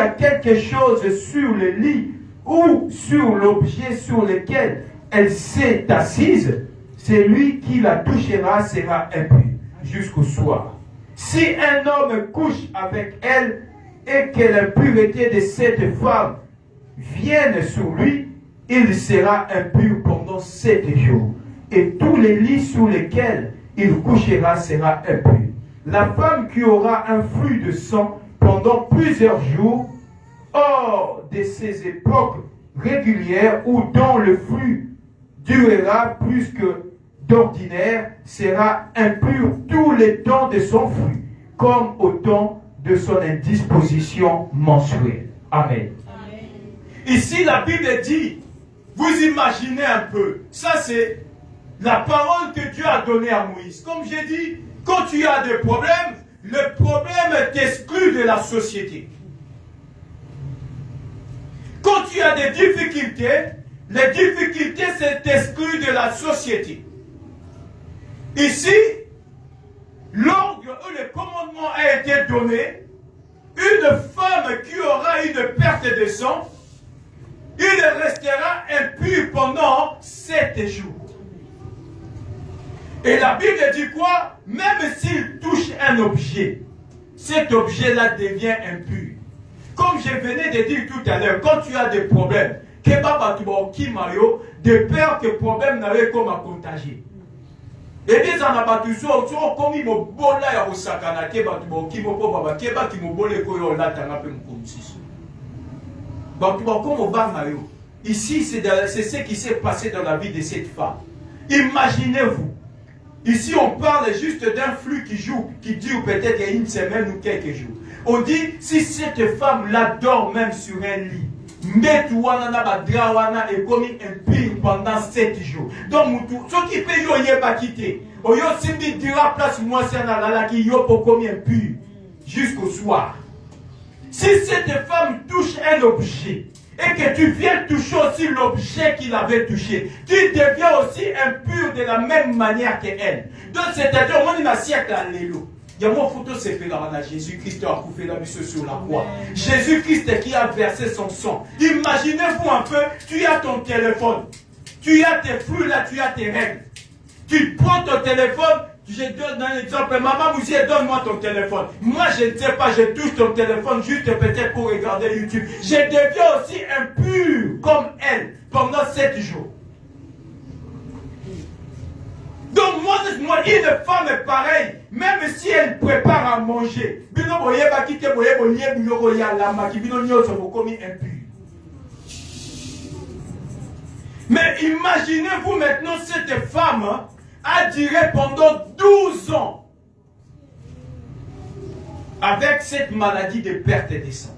quelque chose sur le lit ou sur l'objet sur lequel elle s'est assise, celui qui la touchera sera impur jusqu'au soir. Si un homme couche avec elle et que l'impureté de cette femme vienne sur lui, il sera impur pendant 7 jours. Et tous les lits sur lesquels il couchera sera impur. La femme qui aura un flux de sang pendant plusieurs jours, hors de ces époques régulières où dont le flux durera plus que d'ordinaire, sera impur tous les temps de son flux, comme au temps de son indisposition mensuelle. Amen. Amen. Ici, la Bible dit, vous imaginez un peu, ça c'est la parole que Dieu a donnée à Moïse. Comme j'ai dit, quand tu as des problèmes, le problème t'exclut de la société. Quand tu as des difficultés, les difficultés t'excluent de la société. Ici, l'ordre ou le commandement a été donné, une femme qui aura une perte de sang, il restera impur pendant 7 jours. Et la Bible dit quoi? Même s'il touche un objet, cet objet-là devient impur. Comme je venais de dire tout à l'heure, quand tu as des problèmes, de peur que le problème n'avait comme à contagier. Et bien, ça n'a pas tout ça, comme il m'a bolé à Osakana, qui m'a ici, c'est ce qui s'est passé dans la vie de cette femme. Imaginez-vous. Ici, on parle juste d'un flux qui dure peut-être il y a une semaine ou quelques jours. On dit, si cette femme-là dort même sur un lit, met Wana est comme impur pendant 7 jours. Donc, ce qui peut y pas quitter. Oyo simbi dira place moi c'est la qui yo pour comme impur jusqu'au soir. Si cette femme touche un objet, et que tu viens toucher aussi l'objet qu'il avait touché, tu deviens aussi impur de la même manière qu'elle. Donc, c'est-à-dire, on est dans le siècle alléluia. Il y a mon photo, c'est fait là, Jésus-Christ a coupé la mission sur la croix. Jésus-Christ qui a versé son sang. Imaginez-vous un peu, tu as ton téléphone, tu as tes flux là, tu as tes règles. Tu prends ton téléphone, je donne un exemple, maman Moussier, donne-moi ton téléphone. Moi, je ne sais pas, je touche ton téléphone juste peut-être pour regarder YouTube. Je deviens aussi impur comme elle pendant 7 jours. Donc, moi, une femme est pareille, même si elle prépare à manger. Mais imaginez-vous maintenant cette femme a duré pendant 12 ans avec cette maladie de perte de sang.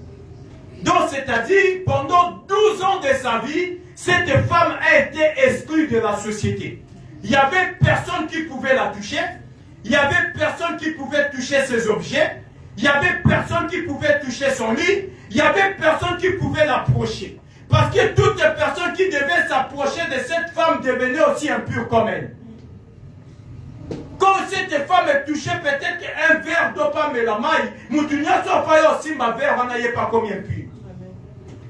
Donc, c'est-à-dire, pendant 12 ans de sa vie, cette femme a été exclue de la société. Il n'y avait personne qui pouvait la toucher. Il n'y avait personne qui pouvait toucher ses objets. Il n'y avait personne qui pouvait toucher son lit. Il n'y avait personne qui pouvait l'approcher. Parce que toutes les personnes qui devaient s'approcher de cette femme devenaient aussi impures comme elle. Quand cette femme est touchée, peut-être un verre d'eau pas mais la maille, Moutounia soit pas aussi ma verre, on n'aille pas combien impur.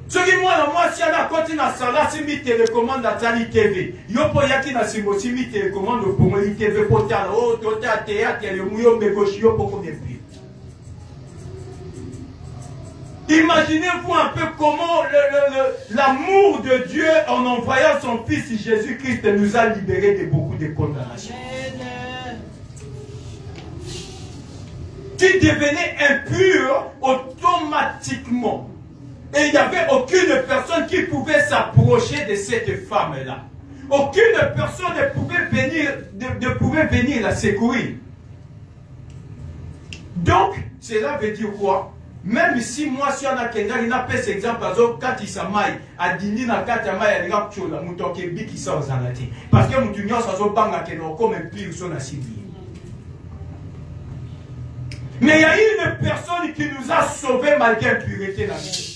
Ce qui moi, si on a continué à ça, là, c'est mi télécommande à Tali TV. Yopo yaki na simbo, si mi télécommande pour moi, TV, pour t'as, oh, t'as théâtre, le mouillon, mais gauche, yopo combien impur. Imaginez-vous un peu comment l'amour de Dieu, en envoyant son Fils Jésus-Christ, nous a libérés de beaucoup de condamnations. Tu devenais impur automatiquement. Et il n'y avait aucune personne qui pouvait s'approcher de cette femme-là. Aucune personne ne pouvait venir la secourir. Donc, cela veut dire quoi? Même si moi, si on a quelqu'un, il n'a pas cet exemple, quand il s'amaille, à dîner dans 4 amailles, il y a un mouton qui sort aux anatés. Parce que mouton, il y a un comme un pire, son a ciblé. Mais il y a une personne qui nous a sauvés malgré l'impureté de la vie.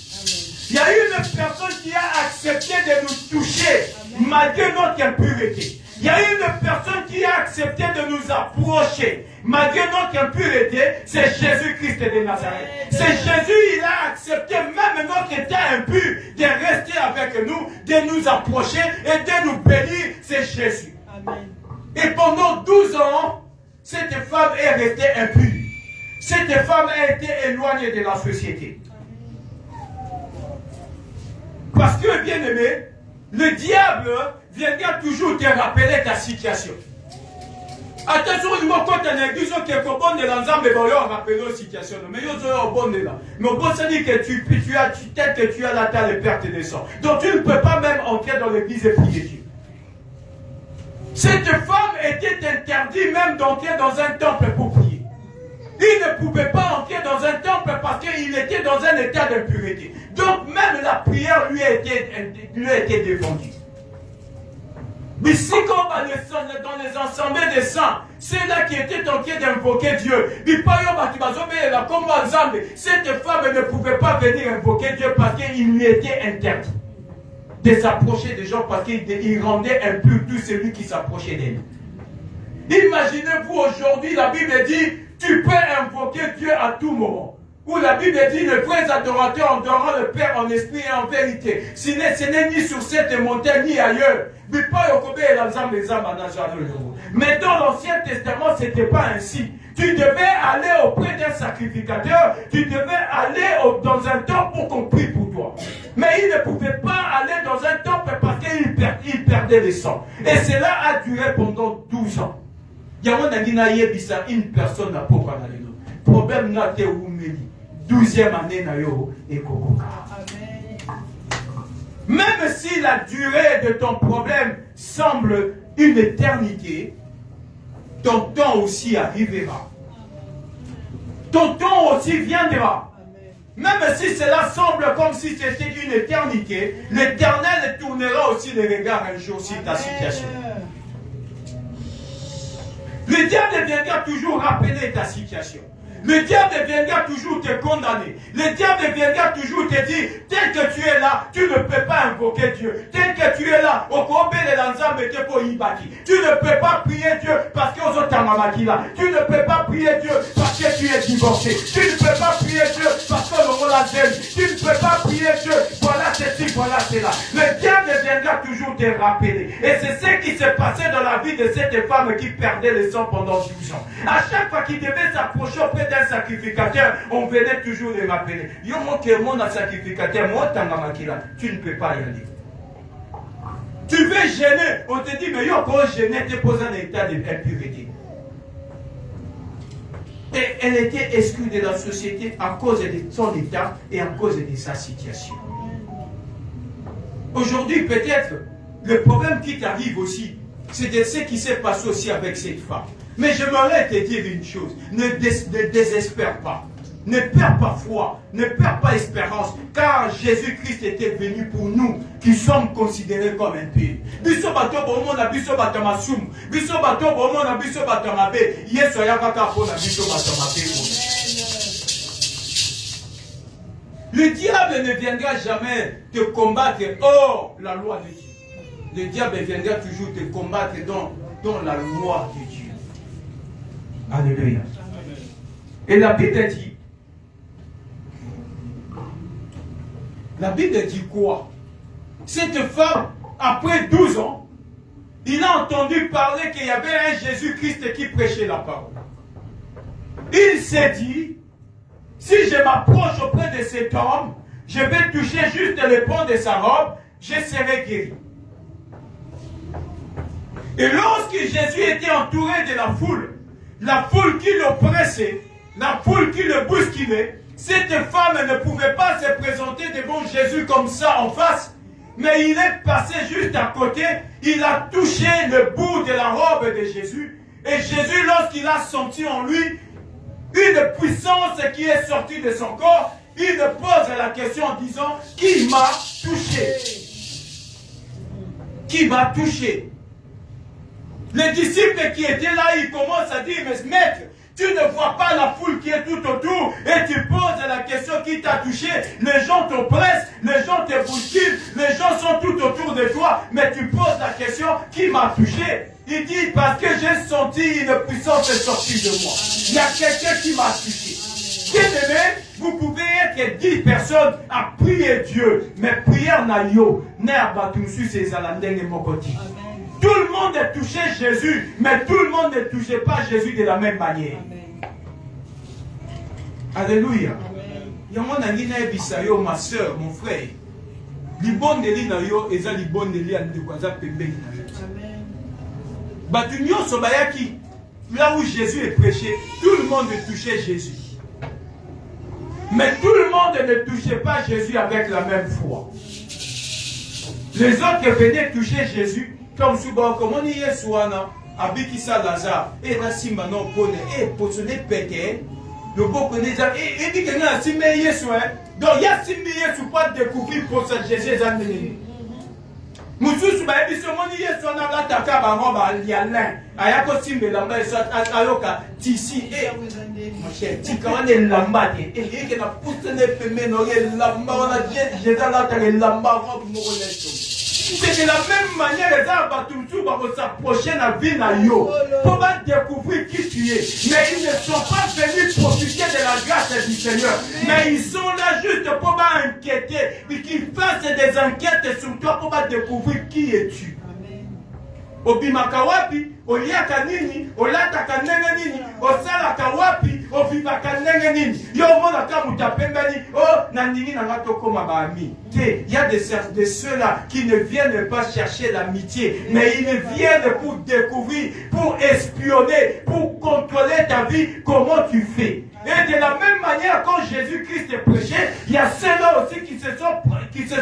Il y a une personne qui a accepté de nous toucher malgré notre impureté. Il y a une personne qui a accepté de nous approcher malgré notre impureté, c'est Jésus-Christ de Nazareth. C'est Jésus, il a accepté même notre état impur de rester avec nous, de nous approcher et de nous bénir, c'est Jésus. Amen. Et pendant 12 ans, cette femme est restée impure. Cette femme a été éloignée de la société. Parce que, bien aimé, le diable viendra toujours te rappeler ta situation. Attention, il m'a quand on église qui est bon de l'ensemble, mais on rappelle la situation. Mais il y a un bon de là. Mais on peut se dire que tu as la terre de perte de sang. Donc tu ne peux pas même entrer dans l'église et prier Dieu. Cette femme était interdite même d'entrer dans un temple pour prier. Il ne pouvait pas entrer dans un temple parce qu'il était dans un état d'impureté. Donc même la prière lui a été défendue. Mais si comme dans les assemblées des saints, c'est là qui était en train d'invoquer Dieu. Cette femme ne pouvait pas venir invoquer Dieu parce qu'il lui était interdit de s'approcher des gens parce qu'il rendait impur tout celui qui s'approchait d'elle. Imaginez-vous aujourd'hui, la Bible dit, tu peux invoquer Dieu à tout moment. Où la Bible dit, les vrais adorateurs adoreront le Père en esprit et en vérité. Ce n'est ni sur cette montagne ni ailleurs. Mais dans l'Ancien Testament, ce n'était pas ainsi. Tu devais aller auprès d'un sacrificateur, tu devais aller dans un temple pour qu'on prie pour toi. Mais il ne pouvait pas aller dans un temple parce qu'il perdait le sang. Et cela a duré pendant 12 ans. Il y a une personne n'a pas parlé. Problème n'a été où 12e année na yo et kokoka. Même si la durée de ton problème semble une éternité, ton temps aussi arrivera. Ton temps aussi viendra. Même si cela semble comme si c'était une éternité, l'Éternel tournera aussi les regards un jour sur ta situation. Le diable viendra toujours rappeler ta situation. Le diable viendra toujours te condamner. Le diable viendra toujours te dire, tel que tu es là, tu ne peux pas invoquer Dieu. Tel que tu es là, tu ne peux pas prier Dieu parce que tu ne peux pas prier Dieu parce que tu es divorcé. Tu ne peux pas prier Dieu parce que le rôle tu ne peux pas prier Dieu. Voilà ceci, voilà cela. Le diable viendra toujours te rappeler. Et c'est ce qui s'est passé dans la vie de cette femme qui perdait le sang pendant 12 ans. À chaque fois qu'il devait s'approcher auprès d'un sacrificateur, on venait toujours les rappeler. Yo mon sacrificateur, tu ne peux pas y aller. Tu veux gêner, on te dit, mais yo quand gêner, te pose un état d'impureté. Et elle était exclue de la société à cause de son état et à cause de sa situation. Aujourd'hui, peut-être, le problème qui t'arrive aussi, c'est de ce qui s'est passé aussi avec cette femme. Mais j'aimerais te dire une chose, ne désespère pas, ne perds pas foi, ne perds pas espérance, car Jésus-Christ était venu pour nous qui sommes considérés comme impurs. Le diable ne viendra jamais te combattre hors la loi de Dieu. Le diable viendra toujours te combattre dans la loi de Dieu. Alléluia. Et la Bible dit quoi? Cette femme, après 12 ans, il a entendu parler qu'il y avait un Jésus-Christ qui prêchait la parole. Il s'est dit, si je m'approche auprès de cet homme, je vais toucher juste le pont de sa robe, je serai guéri. Et lorsque Jésus était entouré de la foule qui l'oppressait, la foule qui le bousculait, cette femme ne pouvait pas se présenter devant Jésus comme ça en face, mais il est passé juste à côté, il a touché le bout de la robe de Jésus, et Jésus, lorsqu'il a senti en lui, une puissance qui est sortie de son corps, il pose la question en disant, qui m'a touché? Qui m'a touché? Les disciples qui étaient là, ils commencent à dire, mais maître, tu ne vois pas la foule qui est tout autour et tu poses la question qui t'a touché. Les gens t'oppressent, les gens te bousculent, les gens sont tout autour de toi, mais tu poses la question qui m'a touché. Il dit parce que j'ai senti une puissance sortie de moi. Il y a quelqu'un qui m'a touché. Bien-aimé, vous pouvez être 10 personnes à prier Dieu, mais prière n'a yo, n'a batumsu ses alandeng et mokoti. Tout le monde est touché Jésus, mais tout le monde ne touchait pas Jésus de la même manière. Alléluia. Ma soeur, mon frère, libon de li na yo, eza libon de li andekwaza pembeni na yo. Batunyo sobayaki, là où Jésus est prêché, tout le monde touchait Jésus. Mais tout le monde ne touchait pas Jésus avec la même foi. Les autres venaient toucher Jésus. Comme souvent, comme on y est souvent, Abikisa Lazare, et la Simba non connaît, et pour se péter, le beau connaît, et dit que nous avons Simba Yesu, donc il y a Simba Yesu pas découvrir pour ce Jésus. Moussous, bah, et puis ce monde y est souvent, là, t'as qu'à baroba, il y a l'un, ayako Simba, l'amba, et soit ayoka, tisi, et, mon cher, tika, on est lamba, et il y a une pousse de pemé, on est lamba, on a j'ai là, t'as les lamba, on va c'est de la même manière les gens vont s'approcher de la vie de yo pour découvrir qui tu es. Mais ils ne sont pas venus profiter de la grâce du Seigneur. Mais ils sont là juste pour enquêter et qu'ils fassent des enquêtes sur toi pour découvrir qui es-tu. Obimaka wapi, oliaka nini, olataka ndenge nini, osalaka wapi, ovivaka ndenge nini. Yo mona ka mutapembani, oh nandini na ngato koma ba ami. Il y a de ceux-là qui ne viennent pas chercher l'amitié, mais ils viennent pour découvrir, pour espionner, pour contrôler ta vie, comment tu fais. Et de la même manière, quand Jésus-Christ est prêché, il y a ceux-là aussi qui se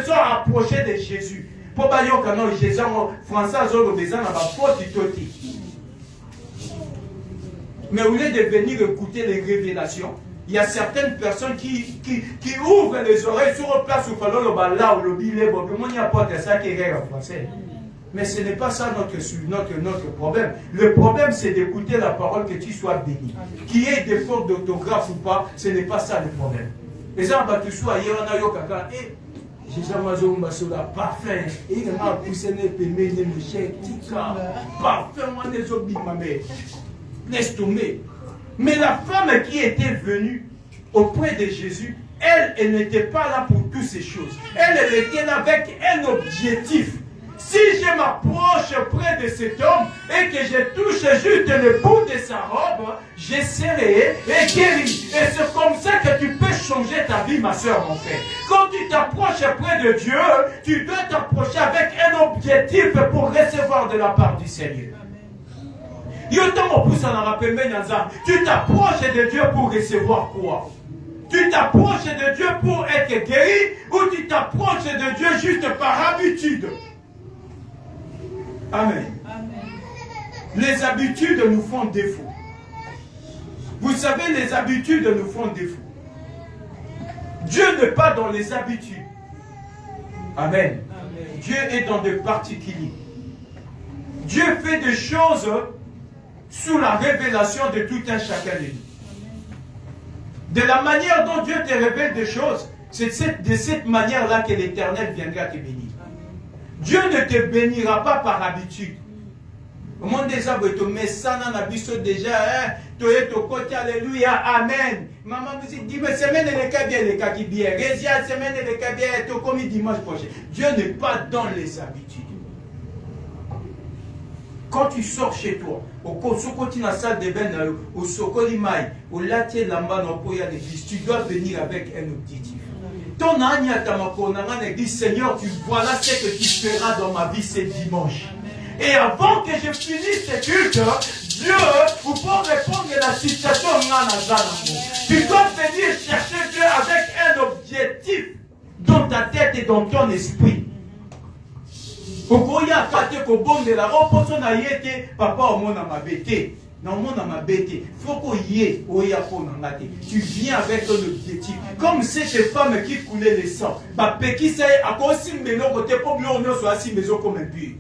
sont approchés de Jésus. Pour bailler quand Jésus François Zolo Bézan n'a pas faute toti. Mais au lieu de venir écouter les révélations, il y a certaines personnes qui ouvrent les oreilles sur place où il faut là où le billet, bon, il n'y a pas de ça qui est en français. Mais ce n'est pas ça notre problème. Le problème, c'est d'écouter la parole, que tu sois béni. Qu'il y ait des fautes d'orthographe ou pas, ce n'est pas ça le problème. Les gens, tu sois ailleurs, on a eu quelqu'un, Jésus m'a dit, parfait. Il m'a poussé les pémés, les méchants, parfait, moi, les obis, ma mère. Laisse tomber. Mais la femme qui était venue auprès de Jésus, elle n'était pas là pour toutes ces choses. Elle était là avec un objectif. Si je m'approche près de cet homme et que je touche juste le bout de sa robe, je serai guéri. Et c'est comme ça que tu peux changer ta vie, ma soeur, mon frère. Quand tu t'approches près de Dieu, tu dois t'approcher avec un objectif pour recevoir de la part du Seigneur. Tu t'approches de Dieu pour recevoir quoi? Tu t'approches de Dieu pour être guéri ou tu t'approches de Dieu juste par habitude? Amen. Amen. Les habitudes nous font défaut. Vous savez, les habitudes nous font défaut. Dieu n'est pas dans les habitudes. Amen. Amen. Dieu est dans des particuliers. Dieu fait des choses sous la révélation de tout un chacun de nous. De la manière dont Dieu te révèle des choses, c'est de cette manière-là que l'Éternel viendra te bénir. Dieu ne te bénira pas par habitude. Au monde des arbres, mais ça n'a pas déjà, tu es au côté, alléluia, amen. Maman vous dit, mais semaine les cas bien, les cas qui bien, résia, semaine les cas bien, tu es comme dimanche prochain. Dieu n'est pas dans les habitudes. Quand tu sors chez toi, au Sokoti na salle de bain, au Sokoli Maï, au Latie Lamba, tu dois venir avec un objectif. Ton âne à ta dit Seigneur, tu voilà ce que tu feras dans ma vie ce dimanche. Et avant que je finisse ce culte, Dieu, pour répondre à la situation, tu dois venir chercher Dieu avec un objectif dans ta tête et dans ton esprit. Okoya kate ko bonde la oposo na yete papa omona mabete dans le monde ma bête, faut qu'on y ait, tu viens avec un objectif. Comme cette femme qui coulait le sang, qui sait à quoi si mais non côté pour nous on soit assis maison comme impur.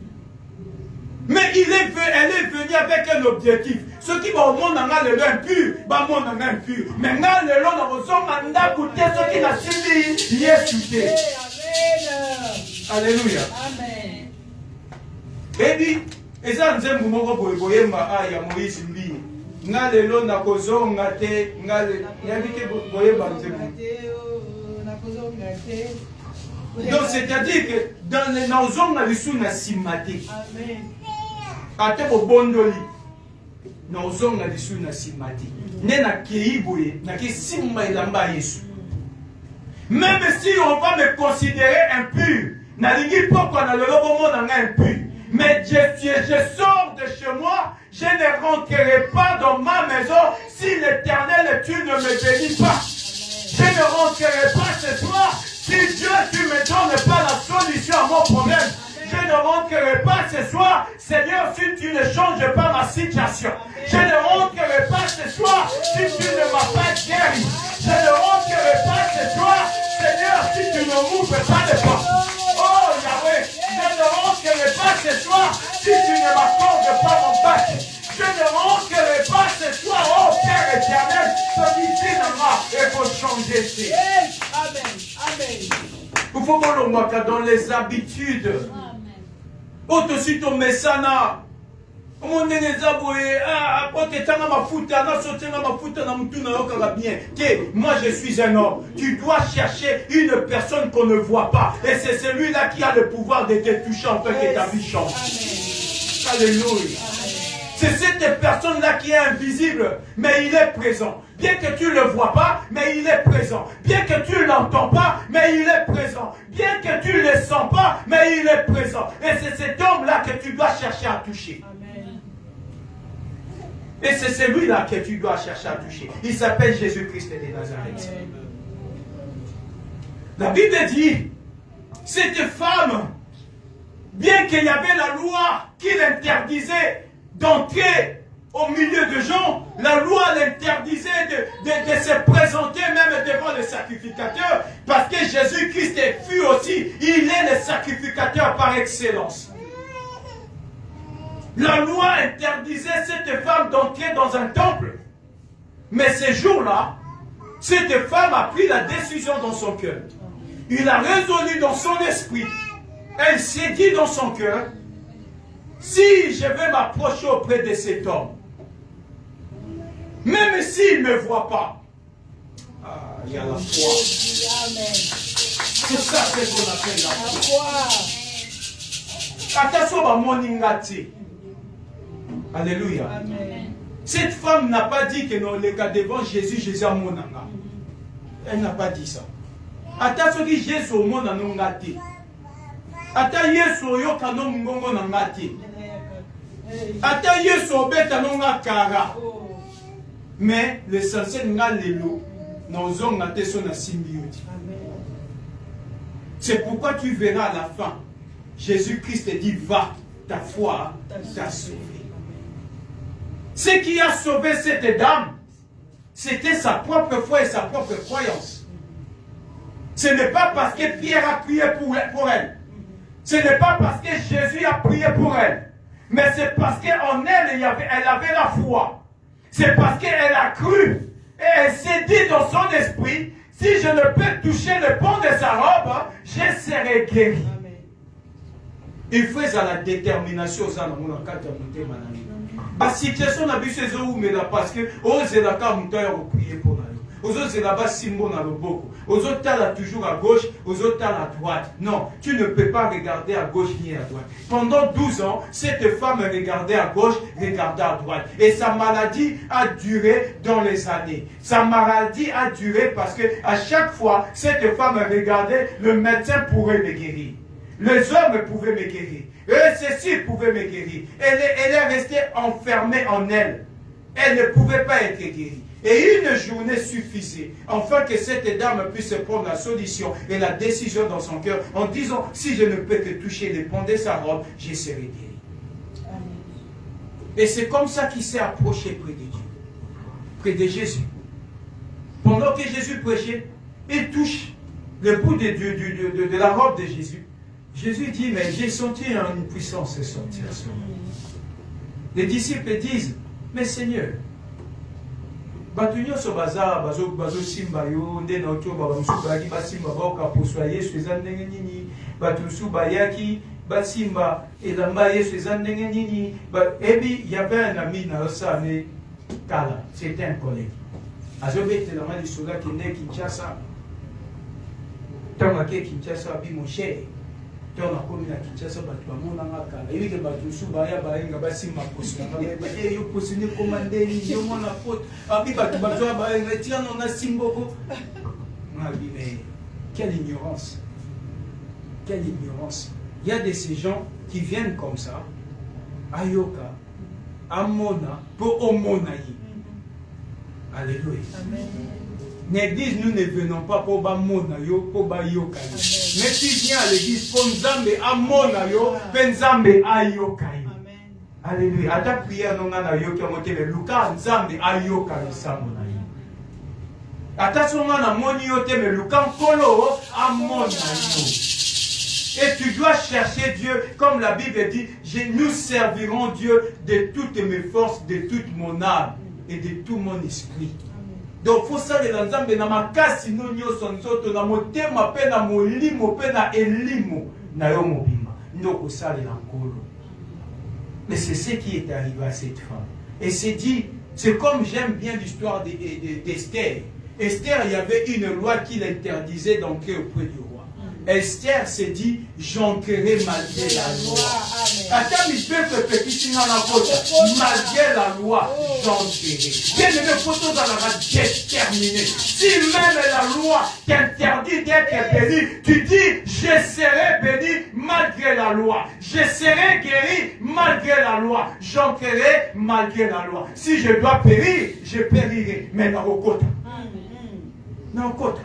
Mais elle est venue avec un objectif. Ceux qui vont au monde en le impur, bah monde en impur. Mais là le long dans vos hommes en a coûté ceux qui n'a suivi, y est chuté. Alléluia. Amen. Et dit, et ça nous aime beaucoup pour voyer ma ya Moïse mbi. Nga le long na kozonga te, nga le yabike voyer ma donc c'est-à-dire que dans les nauzonga lisu na simate. Amen. Ate bo bondoli. Nauzonga lisu na simate. Ne na keiboye, na ki simma ilamba Yesu. Même si on va me considérer impur, na lingi pourquoi na le lobo monde en impur. Mais je sors de chez moi, je ne rentrerai pas dans ma maison si l'Éternel, tu ne me bénis pas. Je ne rentrerai pas ce soir si Dieu, tu ne me donnes pas la solution à mon problème. Je ne rentrerai pas ce soir, Seigneur, si tu ne changes pas ma situation. Je ne rentrerai pas ce soir si tu ne m'as pas guéri. Je ne rentrerai pas ce soir, Seigneur, si tu ne m'ouvres pas les portes. Oh Yahweh, je ne rentrerai pas ce soir si tu ne m'accordes pas mon bac. Je ne rentrerai pas ce soir, oh Père éternel, celui-ci il faut changer. Amen. Amen. Il faut que dans les habitudes. Au-dessus de Messana. Moi je suis un homme. Tu dois chercher une personne qu'on ne voit pas. Et c'est celui-là qui a le pouvoir de te toucher en fait que ta vie change. Alléluia. C'est cette personne-là qui est invisible, mais il est présent. Bien que tu ne le vois pas, mais il est présent. Bien que tu ne l'entends pas, mais il est présent. Bien que tu ne le sens pas, mais il est présent. Et c'est cet homme-là que tu dois chercher à toucher. Amen. Et c'est celui-là que tu dois chercher à toucher. Il s'appelle Jésus-Christ de Nazareth. Amen. La Bible dit, cette femme, bien qu'il y avait la loi qui l'interdisait d'entrer au milieu de gens, la loi l'interdisait de se présenter même devant le sacrificateur, parce que Jésus-Christ fut aussi, il est le sacrificateur par excellence. La loi interdisait cette femme d'entrer dans un temple. Mais ce jour-là, cette femme a pris la décision dans son cœur. Il a résolu dans son esprit. Elle s'est dit dans son cœur, si je vais m'approcher auprès de cet homme, même s'il ne me voit pas, il y a la foi. C'est ça qu'on appelle la foi. Attention à mon ingati. Alléluia. Amen. Cette femme n'a pas dit que non, les gars devant Jésus, Jésus a mon anga. Elle n'a pas dit ça. Attention que Jésus au monde en ngati. Ata Yesu yo kano mungongo na ngati. Ata Yesu obeta nonga kara. Mais l'essentiel nga lelo na ozonga te so na symbiose. C'est pourquoi tu verras à la fin Jésus-Christ te dit va, ta foi t'a sauvé. Ce qui a sauvé cette dame, c'était sa propre foi et sa propre croyance. Ce n'est pas parce que Pierre a prié pour elle. Ce n'est pas parce que Jésus a prié pour elle. Mais c'est parce qu'en elle, elle avait la foi. C'est parce qu'elle a cru. Et elle s'est dit dans son esprit, si je ne peux toucher le pont de sa robe, je serai guéri. Il faut la détermination aux gens dans le monde. La situation n'a pas été mais parce que osez la carte prier pour nous. Aux autres, c'est là-bas, Simon dans le beaucoup. Aux autres, tu as toujours à gauche, aux autres, tu as à droite. Non, tu ne peux pas regarder à gauche ni à droite. Pendant 12 ans, cette femme regardait à gauche, regardait à droite. Et sa maladie a duré dans les années. Sa maladie a duré parce que à chaque fois, cette femme regardait, le médecin pourrait me guérir. Les hommes pouvaient me guérir. Et ceci pouvait me guérir. Elle est restée enfermée en elle. Elle ne pouvait pas être guérie. Et une journée suffisait, afin que cette dame puisse prendre la solution et la décision dans son cœur, en disant, si je ne peux que toucher les pans de sa robe, je serai guéri. Et c'est comme ça qu'il s'est approché près de Dieu, près de Jésus. Pendant que Jésus prêchait, il touche le bout de la robe de Jésus. Jésus dit, mais j'ai senti une puissance sortir sur moi. Les disciples disent, mais Seigneur, Batunyo so baza bazo simba yo nde na oto baba musuba ki basimba boka poswa Yesu ezandenge nini batusu bayaki basimba elamba Yesu ezandenge nini ebi il y avait un ami na osane kala, c'était un collègue azobete la mali sola ki ne Kinshasa tanga ke Kinshasa bi mon cher tona komi na Kinshasa batu bamona ngakala ebi ke batusu baya bayenga basimba poswa ngaba yo posine komandeli yo mona faute abi batu bazoa bayenga tiana na simboko ngabi mais quelle ignorance, quelle ignorance. Il y a de ces gens qui viennent comme ça ayoka amona pour omonayi. Alléluia. L'église, nous ne venons pas pour bamona yo, pour bayoka. Mais tu viens à l'église pour nzambe amona yo, pour nzambe ayoka. Alléluia. À ta prière, non na yoka motele luka nzambe ayoka samona yo. À ta songa na moni yo te me luka kolo amona yo. Et tu dois chercher Dieu, comme la Bible dit, nous servirons Dieu de toutes mes forces, de toute mon âme et de tout mon esprit. Donc, il faut savoir que dans na makasi no nyoso nzoto na motema pe na molimo pe na elimo na yo mobimba. Ndoko sale na nkolo. Mais c'est ce qui est arrivé à cette femme. Et c'est dit, c'est comme j'aime bien l'histoire d'Esther. Esther, il y avait une loi qui l'interdisait d'entrer auprès du roi. Esther s'est dit, j'enquerai malgré la loi. Malgré la loi, j'enquerai. Bien aimé, photo dans la déterminée. Si même la loi t'interdit d'être béni, tu dis, je serai béni malgré la loi. Je serai guéri malgré la loi. J'enquerai malgré la loi. Si je dois périr, je périrai. Mais dans le côté. Dans le côté.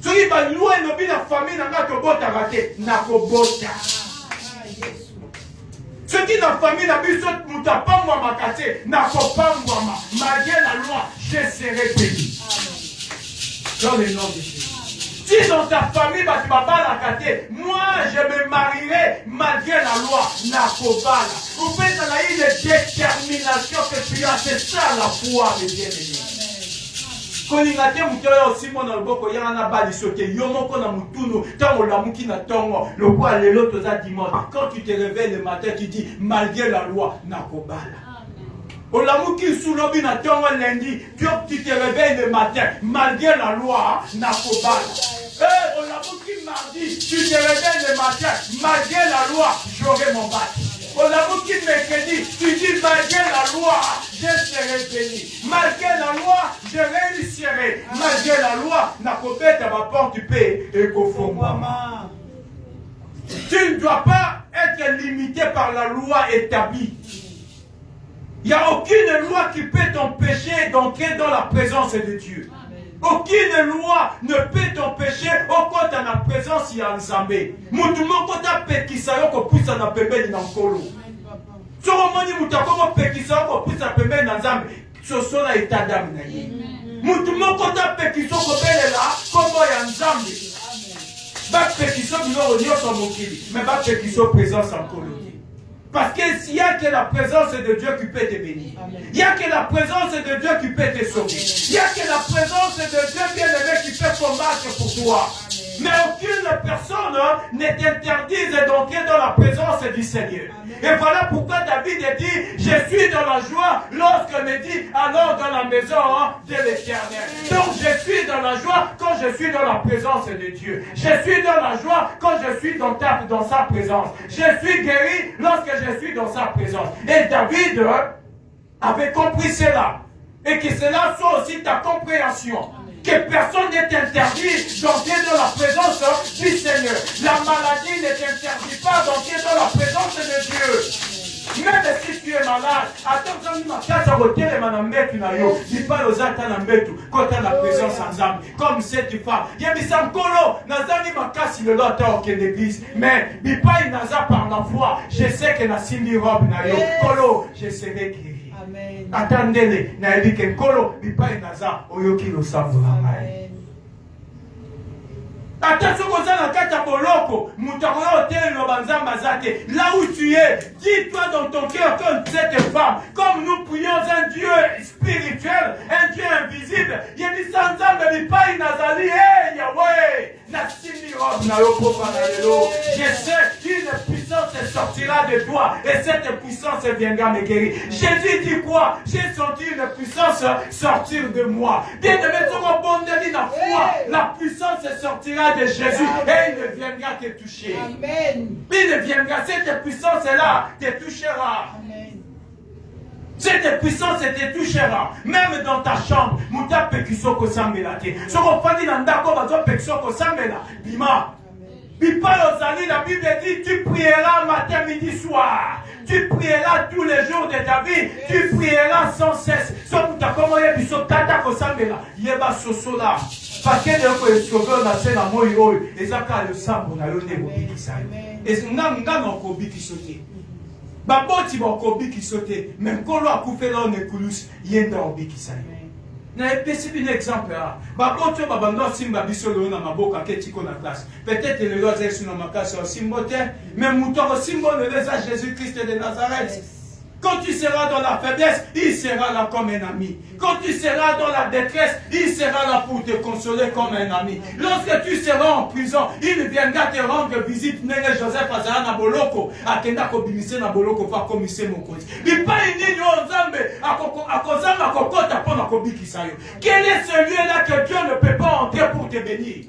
Soki ba loi enobi na famille na nga tobota rate na kobota. Soki na famille na biso muta pangwa makate na kopangwa malgré la loi je serai béni. Dans le nom de Jésus. Si dans ta famille tu vas pas la kate, moi je me marierai malgré la loi na kobala. Vous faites une détermination que tu as, c'est ça la foi de bien-aimé. Quand il a dit que Simon a le boko yana bali soke yomoko na mutuno tango la muki na tongo le quoi le lot aux dimanche quand tu te réveilles le matin tu dis malgré la loi na kobala. O la muki sous lobi na tongo lundi tu te réveilles le matin malgré la loi na kobala. O la muki mardi tu te réveilles le matin malgré la loi j'aurai mon bac. O la muki mercredi tu dis malgré la loi je serai béni. Malgré la loi, je réussirai. Malgré la loi, na kopeta ma porte tu peux et kofongwama. Tu ne dois pas être limité par la loi établie. Il n'y a aucune loi qui peut t'empêcher d'entrer dans la présence de Dieu. Aucune loi ne peut t'empêcher au côté de la présence de Nzambe. Mutumo kota pekisa yoko puisa na pembeni na nkolo. Soromoni mutakoma pekisa yoko puisa pembeni na Nzambe. Soso na état d'âme na ye. Mutumo kota pekiso kobelela kombo ya Nzambe. Ba pekiso biloko nyonso mokili, mais ba pekiso présence en nkolo. Parce qu'il n'y a que la présence de Dieu qui peut te bénir. Il n'y a que la présence de Dieu qui peut te sauver. Il n'y a que la présence de Dieu bien-aimé qui peut combattre pour toi. Mais aucune personne n'est interdite d'entrer dans la présence du Seigneur. Et voilà pourquoi David dit, je suis dans la joie lorsqu'on me dit, alors dans la maison de l'Éternel. Donc je suis dans la joie quand je suis dans la présence de Dieu. Je suis dans la joie quand je suis dans sa présence. Je suis guéri lorsque je suis dans sa présence. Et David avait compris cela. Et que cela soit aussi ta compréhension. Que personne n'est interdit d'entrer dans la présence du Seigneur. La maladie ne t'interdit pas d'entrer dans la présence de Dieu. Même si tu es malade, attends, quand tu m'as fait rôter les manambetu na yo, dis pas aux attentes nambetu, quand tu as la présence en âme, comme cette femme. Il y a mis ça kolo, nazani makasi le lot au l'église, mais dis pas il naza par la foi. Je sais que la simbi robe na yo, kolo, je serai guéri. Amen. Attendez-les, na dit que kolo, dis pas il naza oyoki lo sambo na mai. Attention comme ça dans kata boloko, mutaro hotel no banzamba zate. Là où tu es, dis-toi dans ton cœur comme cette femme, comme nous prions un Dieu spirituel, un Dieu invisible. Il dit sans âme de pas inazali, hey Yahweh, nasimi rob na yo profanalelo. Je sais qu'une puissance sortira de toi et cette puissance viendra me guérir. Jésus dit quoi? J'ai senti une puissance sortir de moi. Bien de mettre mon bon délit dans la foi, la puissance sortira de Jésus. Et il ne viendra te toucher. Amen. Il ne viendra, cette puissance-là te touchera. Amen. Cette puissance te touchera. Même dans ta chambre, muta pekisoko sambela te. Soko fandi na ndako bazo pekisoko sambela. Bima. Bipa Ozali, la Bible dit, tu prieras matin, midi, soir. Tu prieras tous les jours de ta vie. Tu prieras sans cesse. Sauf que tu as commencé, tu as tata kosambela. Yeba sosola. Parce que le sauveur n'a pas de moyo. Et ça, quand le sambo n'a pas de mobi qui s'aille. Et c'est un kobi qui saute. Baboti va kobi qui saute. Même quand on a coupé là, on est coulus. Il y a un kobi qui s'aille. Un exemple là. Baboti va bando simba bisolo na maboka ketiko na classe. Peut-être le lois est sur ma classe au simbote. Mais mouton symbole de Jésus-Christ de Nazareth. Quand tu seras dans la faiblesse, il sera là comme un ami. Quand tu seras dans la détresse, il sera là pour te consoler comme un ami. Lorsque tu seras en prison, il viendra te rendre visite. Nene Joseph Azara na boloko, akenda ko bimise na boloko fa komise mokonzi. Bipa inini onzambe akozanga kokota pona kobikisa yo. Quel est celui-là que Dieu ne peut pas entrer pour te bénir?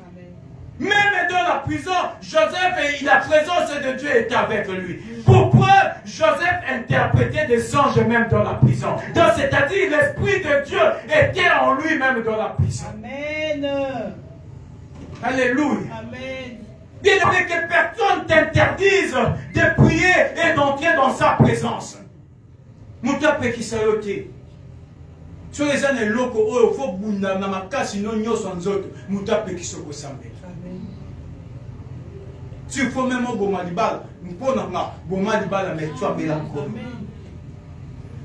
Même dans la prison, Joseph et la présence de Dieu était avec lui. Pourquoi Joseph interprétait des anges même dans la prison? C'est-à-dire l'Esprit de Dieu était en lui même dans la prison. Amen. Alléluia. Amen. Bien aimé, que personne t'interdise de prier et d'entrer dans sa présence. Moutape qui s'ayote. Sur les années locaux, il faut bunda na makasi no nyoso nzoto. Moutape qui soko sambe. Tu faut même au Bomalibal, nous prenons Bomalibal, mais tu as bien encore.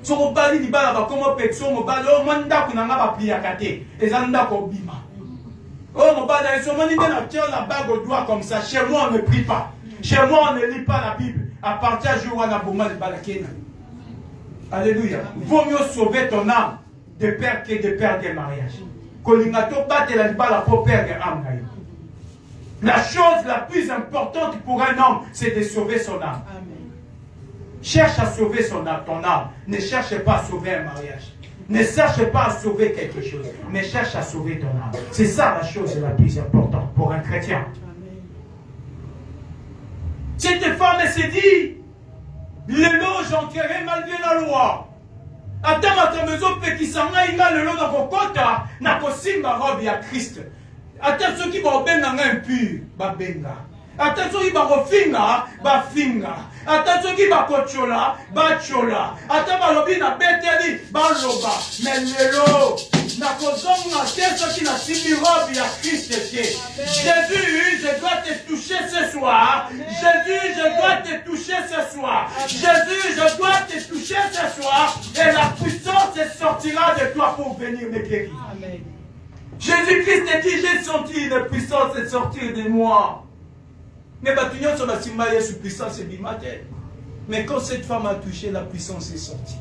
Si on parle de Bala, comment personne ne parle, on manda qu'on a pas pris à côté, et ça n'a pas bima. Oh, mon bala, ils sont venus dans la bague au doigt comme ça. Chez moi, on ne prie pas. Chez moi, on ne lit pas la Bible. À partir du jour où on a Bomalibal, alléluia. Vaut mieux sauver ton âme de père que de perdre des mariages. Kolinato bat la Bala pour perdre l'âme. La chose la plus importante pour un homme, c'est de sauver son âme. Amen. Cherche à sauver ton âme. Ne cherche pas à sauver un mariage. Ne cherche pas à sauver quelque chose. Mais cherche à sauver ton âme. C'est ça la chose la plus importante pour un chrétien. Amen. Cette femme s'est dit, le lot j'entrerai malgré la loi. Attends ma maison qui s'en a le lot dans vos quotas, n'a pas simba robe à Christ. Attends ceux qui vont benga impur, ba benga. Attends ceux qui vont refinga, ba finga. Attends ceux qui vont kochola, ba chola. Attends ba lobi na beteli, ba loba. Mais lelo, na kozonga ceux qui na simi robe ya Christ était. Jésus, je dois te toucher ce soir. Jésus, je dois te toucher ce soir. Jésus, je dois te toucher ce soir. Et la puissance sortira de toi pour venir me guérir. Amen. Jésus-Christ a dit, j'ai senti une puissance sortir de moi. Mais Batunion sur la Simbaye sous puissance du matin. Mais quand cette femme a touché, la puissance est sortie.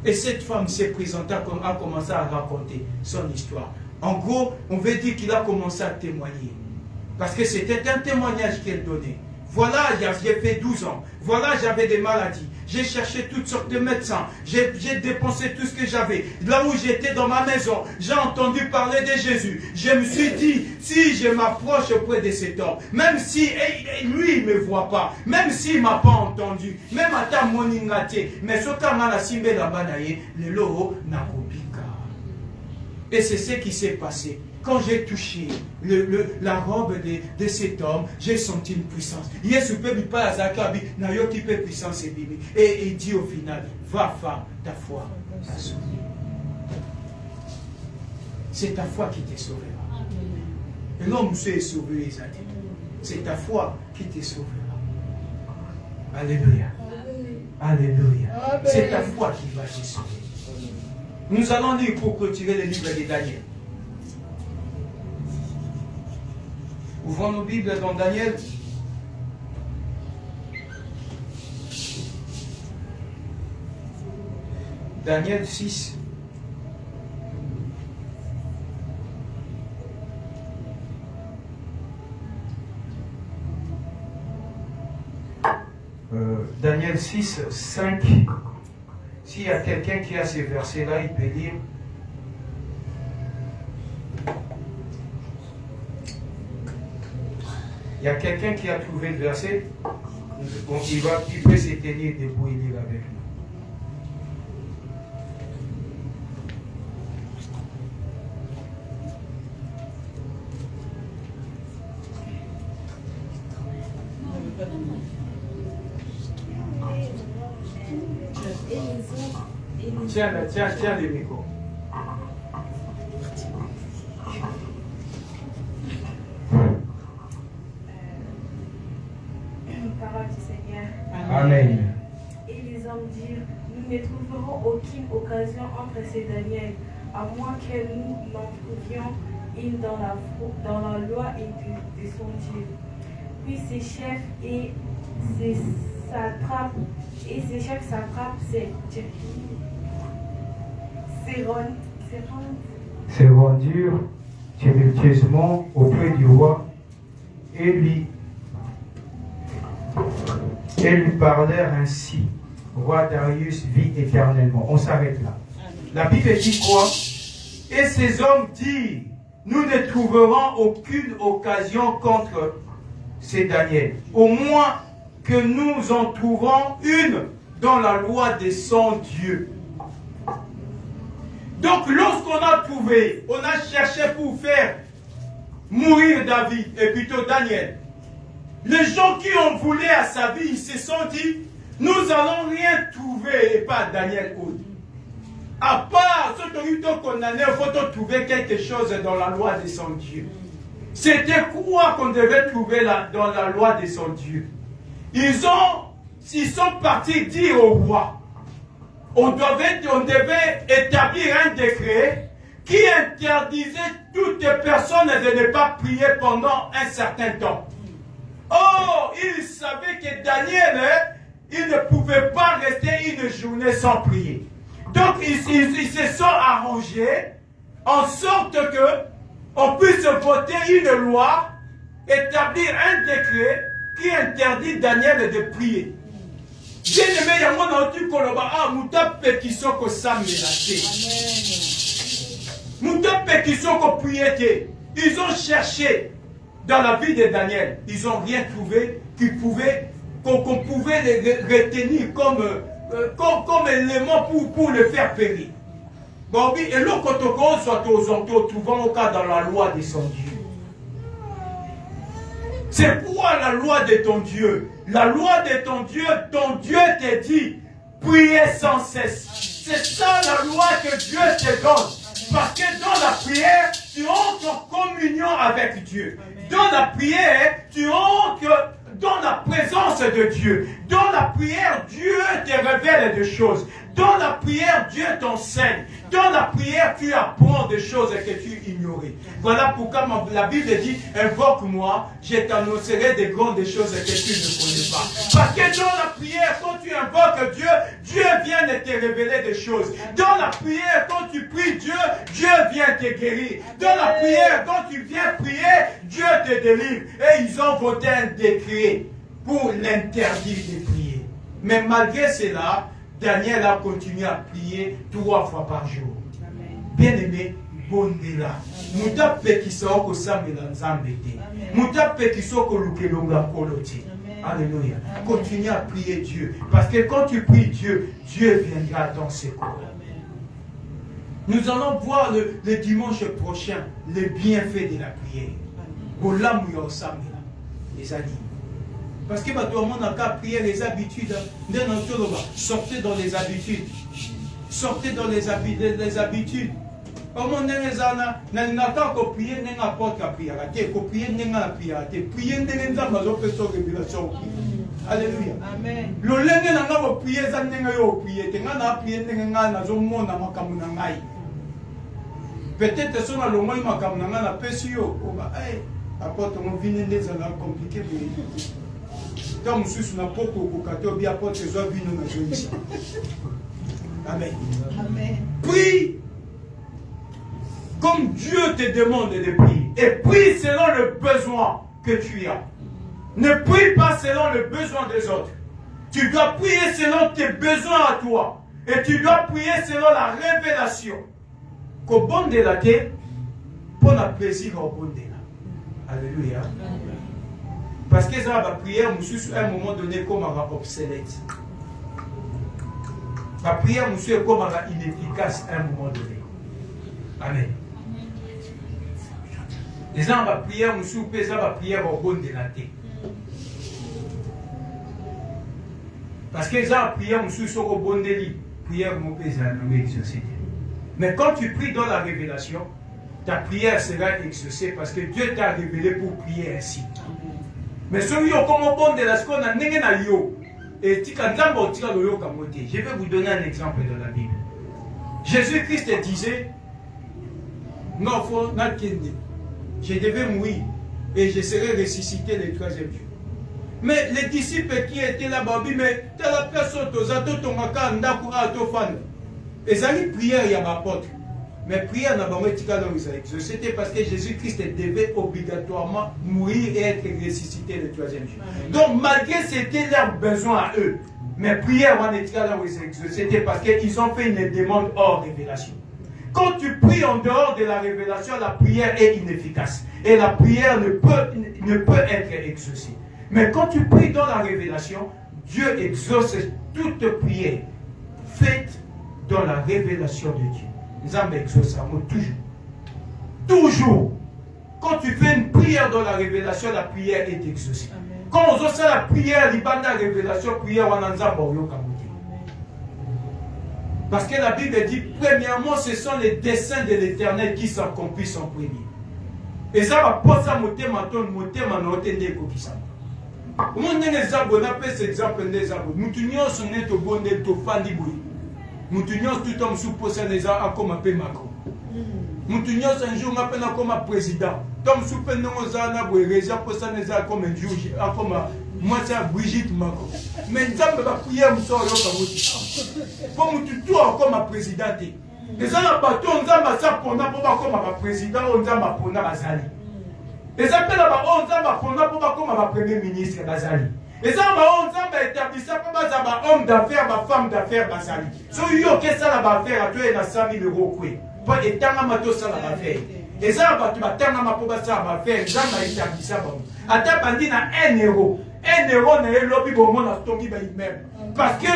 Et cette femme s'est présentée, a commencé à raconter son histoire. En gros, on veut dire qu'il a commencé à témoigner. Parce que c'était un témoignage qu'elle donnait. Voilà, j'ai fait 12 ans. Voilà, j'avais des maladies. J'ai cherché toutes sortes de médecins. J'ai dépensé tout ce que j'avais. Là où j'étais dans ma maison, j'ai entendu parler de Jésus. Je me suis dit, si je m'approche auprès de cet homme, même si lui il ne me voit pas, même s'il ne m'a pas entendu, même à ta moningate, mais ce qu'on a la simbe la banaye, le loho n'a pas. Et c'est ce qui s'est passé. Quand j'ai touché la robe de cet homme, j'ai senti une puissance. Yesu peut lui pas à Zakabi, n'ayo qui peut puissance et il dit au final, va femme, ta foi t'a sauvé. C'est ta foi qui te sauvera. Et l'homme est sauvé, les amis. C'est ta foi qui te sauvera. Alléluia. Alléluia. C'est ta foi qui va te sauver. Nous allons lire pour clôturer le livre de Daniel. Ouvrons nos Bibles dans Daniel. Daniel 6. Daniel 6, 5. S'il y a quelqu'un qui a ces versets-là, il peut lire. Il y a quelqu'un qui a trouvé le verset. Bon, il peut se tenir debout et lire avec nous. Tiens le micro. Parole du Seigneur. Amen. Et les hommes dirent, nous ne trouverons aucune occasion entre ces Daniel, à moins que nous n'en trouvions une dans la loi et de son Dieu. Puis ses chefs et ses satrapes, se rendirent tumultueusement auprès du roi et lui parlèrent ainsi. Roi Darius vit éternellement. On s'arrête là. La Bible dit quoi? Et ces hommes dirent, nous ne trouverons aucune occasion contre ces Daniel. Au moins que nous en trouvons une dans la loi de son Dieu. Donc lorsqu'on a trouvé, on a cherché pour faire mourir David et plutôt Daniel. Les gens qui ont voulu à sa vie, ils se sont dit, nous n'allons rien trouver et pas Daniel Oud. À part ceux qui ont condamné, il faut trouver quelque chose dans la loi de son Dieu. C'était quoi qu'on devait trouver dans la loi de son Dieu? Ils sont partis dire au roi, on devait établir un décret qui interdisait toute personne de ne pas prier pendant un certain temps. Oh, ils savaient que Daniel, il ne pouvait pas rester une journée sans prier. Donc, ils se sont arrangés en sorte que on puisse voter une loi, établir un décret qui interdit Daniel de prier. Bien aimé, il y a mon autre koloba, muta pekisoko samélate. Muta pekisoko prier. Ils ont cherché dans la vie de Daniel, ils n'ont rien trouvé qu'on pouvait les retenir comme élément pour le faire périr. Bon, et le protocole soit trouvant au cas dans la loi de son Dieu. C'est quoi la loi de ton Dieu? La loi de ton Dieu te dit, priez sans cesse. C'est ça la loi que Dieu te donne. Parce que dans la prière, tu entres en communion avec Dieu. Dans la prière, tu entres dans la présence de Dieu. Dans la prière, Dieu te révèle des choses. Dans la prière, Dieu t'enseigne. Dans la prière, tu apprends des choses que tu ignorais. Voilà pourquoi la Bible dit, invoque-moi, je t'annoncerai des grandes choses que tu ne connais pas. Parce que dans la prière, quand tu invoques Dieu, Dieu vient de te révéler des choses. Dans la prière, quand tu pries Dieu, Dieu vient te guérir. Dans la prière, quand tu viens prier, Dieu te délivre. Et ils ont voté un décret pour l'interdire de prier. Mais malgré cela, Daniel a continué à prier 3 fois par jour. Bien-aimé, bondela. Muta pekisoko samela nzambete. Muta pekisoko lukelonga koloti. Alléluia. Continue à prier Dieu. Parce que quand tu pries Dieu, Dieu viendra à ton secours. Nous allons voir le dimanche prochain les bienfaits de la prière. Les amis. Parce que tout le monde a qu'à prier les habitudes. Sortez dans les habitudes. Sortez dans les habitudes. Comment n'a pas prier, n'a pas prier. Prier n'a pas prier, n'a pas révélation. Alléluia. Amen. Le lenge n'a pas prier, ça n'a pas prier. Tenga n'a prier, n'a pas zomo na makamu na ngai. Peut-être que si on a le moins makamu na ngai na pesio, on va apporter mon vin des ala compliqué pour comme si on a pas beaucoup kato bien apporter zo vin na zo ici. Amen. Amen. Prie comme Dieu te demande de prier. Et prie selon le besoin que tu as. Ne prie pas selon le besoin des autres. Tu dois prier selon tes besoins à toi. Et tu dois prier selon la révélation. Qu'au bon de la terre, pour le plaisir au bon de la. Alléluia. Parce que ça va prier à un moment donné comme un obsolète. La prière est comme inefficace à un moment donné. Amen. Les gens vont prier, ça va prier au bon de la terre. Parce que les gens prier au bon de lit, prière mon père exaucée. Mais quand tu pries dans la révélation, ta prière sera exaucée parce que Dieu t'a révélé pour prier ainsi. Mais celui qui est comme au bon de la seconde, je vais vous donner un exemple de la Bible. Jésus-Christ disait, non, je devais mourir et je serai ressuscité le troisième jour. Mais les disciples qui étaient là-bas, mais tu as la personne, tu as ton macan, tu as ton fan. Et ça y prière, il y a ma porte. Mais prière n'a pas été exaucée. C'était parce que Jésus-Christ devait obligatoirement mourir et être ressuscité le troisième jour. Donc, malgré c'était leur besoin à eux, mais prière n'a pas été exaucée. C'était parce qu'ils ont fait une demande hors révélation. Quand tu pries en dehors de la révélation, la prière est inefficace. Et la prière ne peut être exaucée. Mais quand tu pries dans la révélation, Dieu exauce toute prière faite dans la révélation de Dieu. Nous avons exaucé toujours. Toujours. Quand tu fais une prière dans la révélation, la prière est exaucée. Amen. Quand on fait la prière, dans la révélation, prière, on a parce que la Bible dit, premièrement, ce sont les desseins de l'Éternel qui s'accomplissent en premier. Et ça va pas ça monter maintenant, monter maintenant, qui ça. Comment on appelle cet exemple des arbres? Nous tenions son nez au bon de ton fan d'Iboui. Nous tenions tout homme sous possession des arbres comme un peu Macron. Nous tenions un jour comme un président. Tom sous peine aux arbres et réserve possession des arbres comme un juge, comme moi c'est Brigitte Macron. Mais nous avons prié à nous pour nous tout comme un président. Les gens ont battu, on a ça pour nous comme un président, on a pour nous Bazali. Les appels à 11 ans pour nous comme un premier ministre Bazali. Les gens ont 11 ans établi ça pour un homme d'affaires, ma femme d'affaires Bazali. Si vous avez fait ça à faire, tu es à 100 000 euros. Pour les temps à matos ça à faire. Les gens ont battu à pour ça à faire, les gens ont établi ça. À ta bandine à 1 euro. 1 euro n'est pas lobby pour moi dans même. Parce que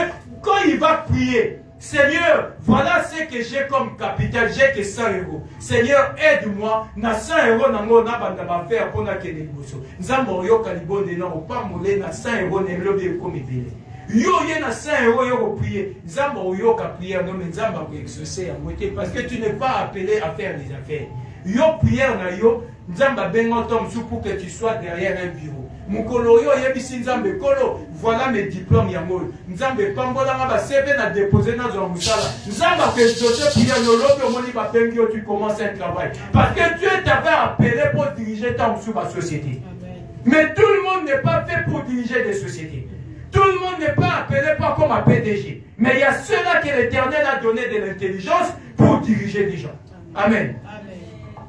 quand il va prier, Seigneur, voilà ce que j'ai comme capital, j'ai que 100 euros. Seigneur, aide-moi, na 100 euros na ngo na banda ba faire pour na kene boso. Nzambo yo kalibonde na pas molé na 100 euros ne lobby comme belé. Yo ye na 100 euros yo prier. Nzambo yo ka prier non mais nzamba ko exaucer à moitié parce que tu n'es pas appelé à faire des affaires. Yo prière na yo, nzamba bengo tom sou pour que tu sois derrière un bureau. Mukolo yo yebisi nzambe kolo voilà mes diplômes ya ngolo nzambe pambola ngaba CV na déposer na zo musala nzamba que Joseph prière no lobe moni ba bengi tu commences un travail parce que Dieu t'avait appelé pour diriger ta société. Amen. Mais tout le monde n'est pas fait pour diriger des sociétés. Tout le monde n'est pas appelé pas comme un PDG. Mais il y a ceux-là que l'Éternel a donné de l'intelligence pour diriger des gens. Amen. Amen.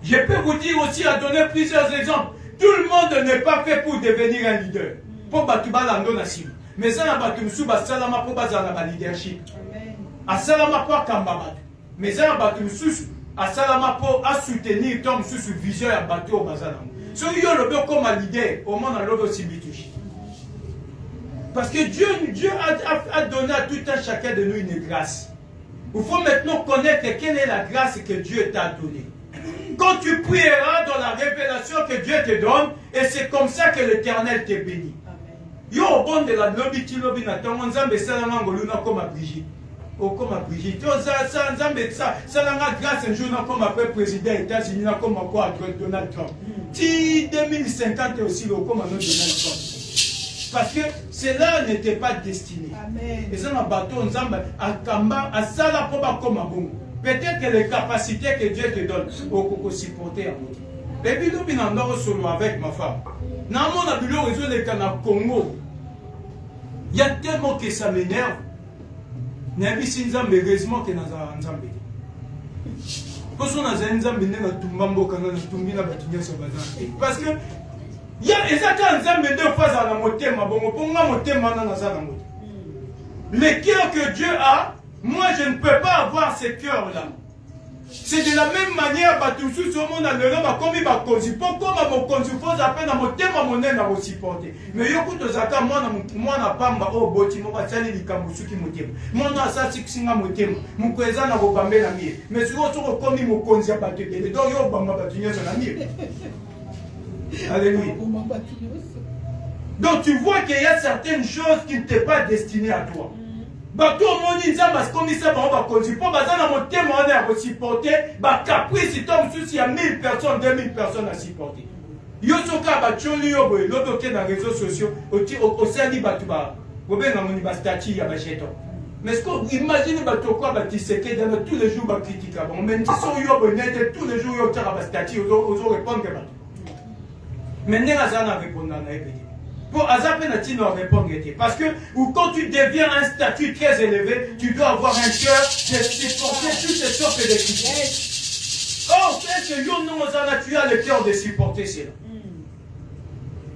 Je peux vous dire aussi à donner plusieurs exemples. Tout le monde n'est pas fait pour devenir un leader. Pour batuba lando na sim. Mais ça na batu suba salama pour bazala ba leadership. Amen. A salama pour kamba. Mais ça na batu a salama pour à soutenir tom sous vision ya batu au bazala. So yo le bien comme leader au monde na lobo simbitushi. Parce que Dieu a donné à tout un chacun de nous une grâce. Il faut maintenant connaître quelle est la grâce que Dieu t'a donnée. Quand tu prieras dans la révélation que Dieu te donne, et c'est comme ça que l'Éternel te bénit. Yo au bon de la lobby ti lobby na tango nzambe salanga ngoluna comme Brigitte. Oh comme Brigitte. Yo ça nzambe ça salanga grâce un jour na comme après président des États-Unis na comme quoi Donald Trump. Ti 2050 aussi le comme Donald Trump. Parce que cela n'était pas destiné. Amen. Et ça na bateau nzambe akamba asala pour ba comme bon. Peut-être que les capacités que Dieu te donne au supporter à moto. Et puis nous bien en solo avec ma femme. Dans mon abilo réseau de Congo, il y a tellement que ça m'énerve. N'abi si nzambe heureusement que naza nzambe. Parce qu'on a nzambe na tumbambo kana na tumbina batinya so bazan. Parce que il y a exactement nzambe deux fois dans la motema bongo ponga motema na naza na moto. Le cœur que Dieu a, moi je ne peux pas avoir ce cœur là. C'est de la même manière que tout le monde a le nom comme il va conduire. Pourquoi mon conduire faut appeler dans mon thème mon nez à supporter. Mais yo kuto zaka moi na pamba au boti mo basali likambusu ki motema. Moi na ça singa motema. Mon kweza na bobambe na mie. Mais si on se comme mon conduire ba te bele. Donc yo bamba ba tunyo na mie. Alléluia. Donc tu vois qu'il y a certaines choses qui ne t'est pas destinées à toi. Bato moni nzamba comme ça va conduire pour bazana mon thème on est à supporter ba caprice tom souci à 1000 personnes 2000 personnes à supporter yo soka ba choli yo boy lobo ke na réseaux sociaux au sali batu ba bobe na moni ba statut ya ba cheto mais ce que imagine bato quoi ba tiseke dans tous les jours ba critique bon même si so yo boy net tous les jours yo tara ba statut aux répondre que bato maintenant azana répondre na epedi. Pour Azapé Natino répondre. Parce que quand tu deviens un statut très élevé, tu dois avoir un cœur de supporter toutes ces sortes de critiques. Oh, c'est que tu as le cœur de supporter cela.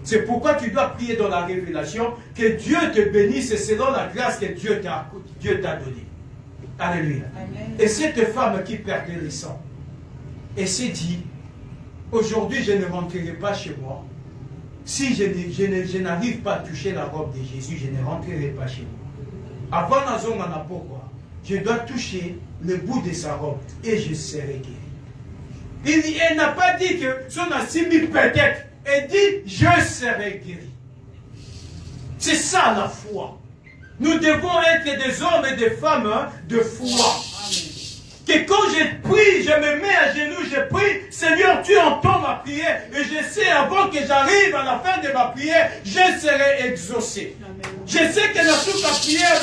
C'est pourquoi tu dois prier dans la révélation que Dieu te bénisse selon la grâce que Dieu t'a donnée. Alléluia. Amen. Et cette femme qui perdait le sang, elle s'est dit, aujourd'hui je ne rentrerai pas chez moi. Si je n'arrive pas à toucher la robe de Jésus, je ne rentrerai pas chez moi. Avant Nazongana pourquoi je dois toucher le bout de sa robe et je serai guéri. Elle n'a pas dit que son assimi peut-être. Elle dit je serai guéri. C'est ça la foi. Nous devons être des hommes et des femmes de foi. Que quand je prie, je me mets à genoux, je prie, Seigneur, tu entends ma prière. Et je sais, avant que j'arrive à la fin de ma prière, je serai exaucé. Amen. Je sais que dans toute ma prière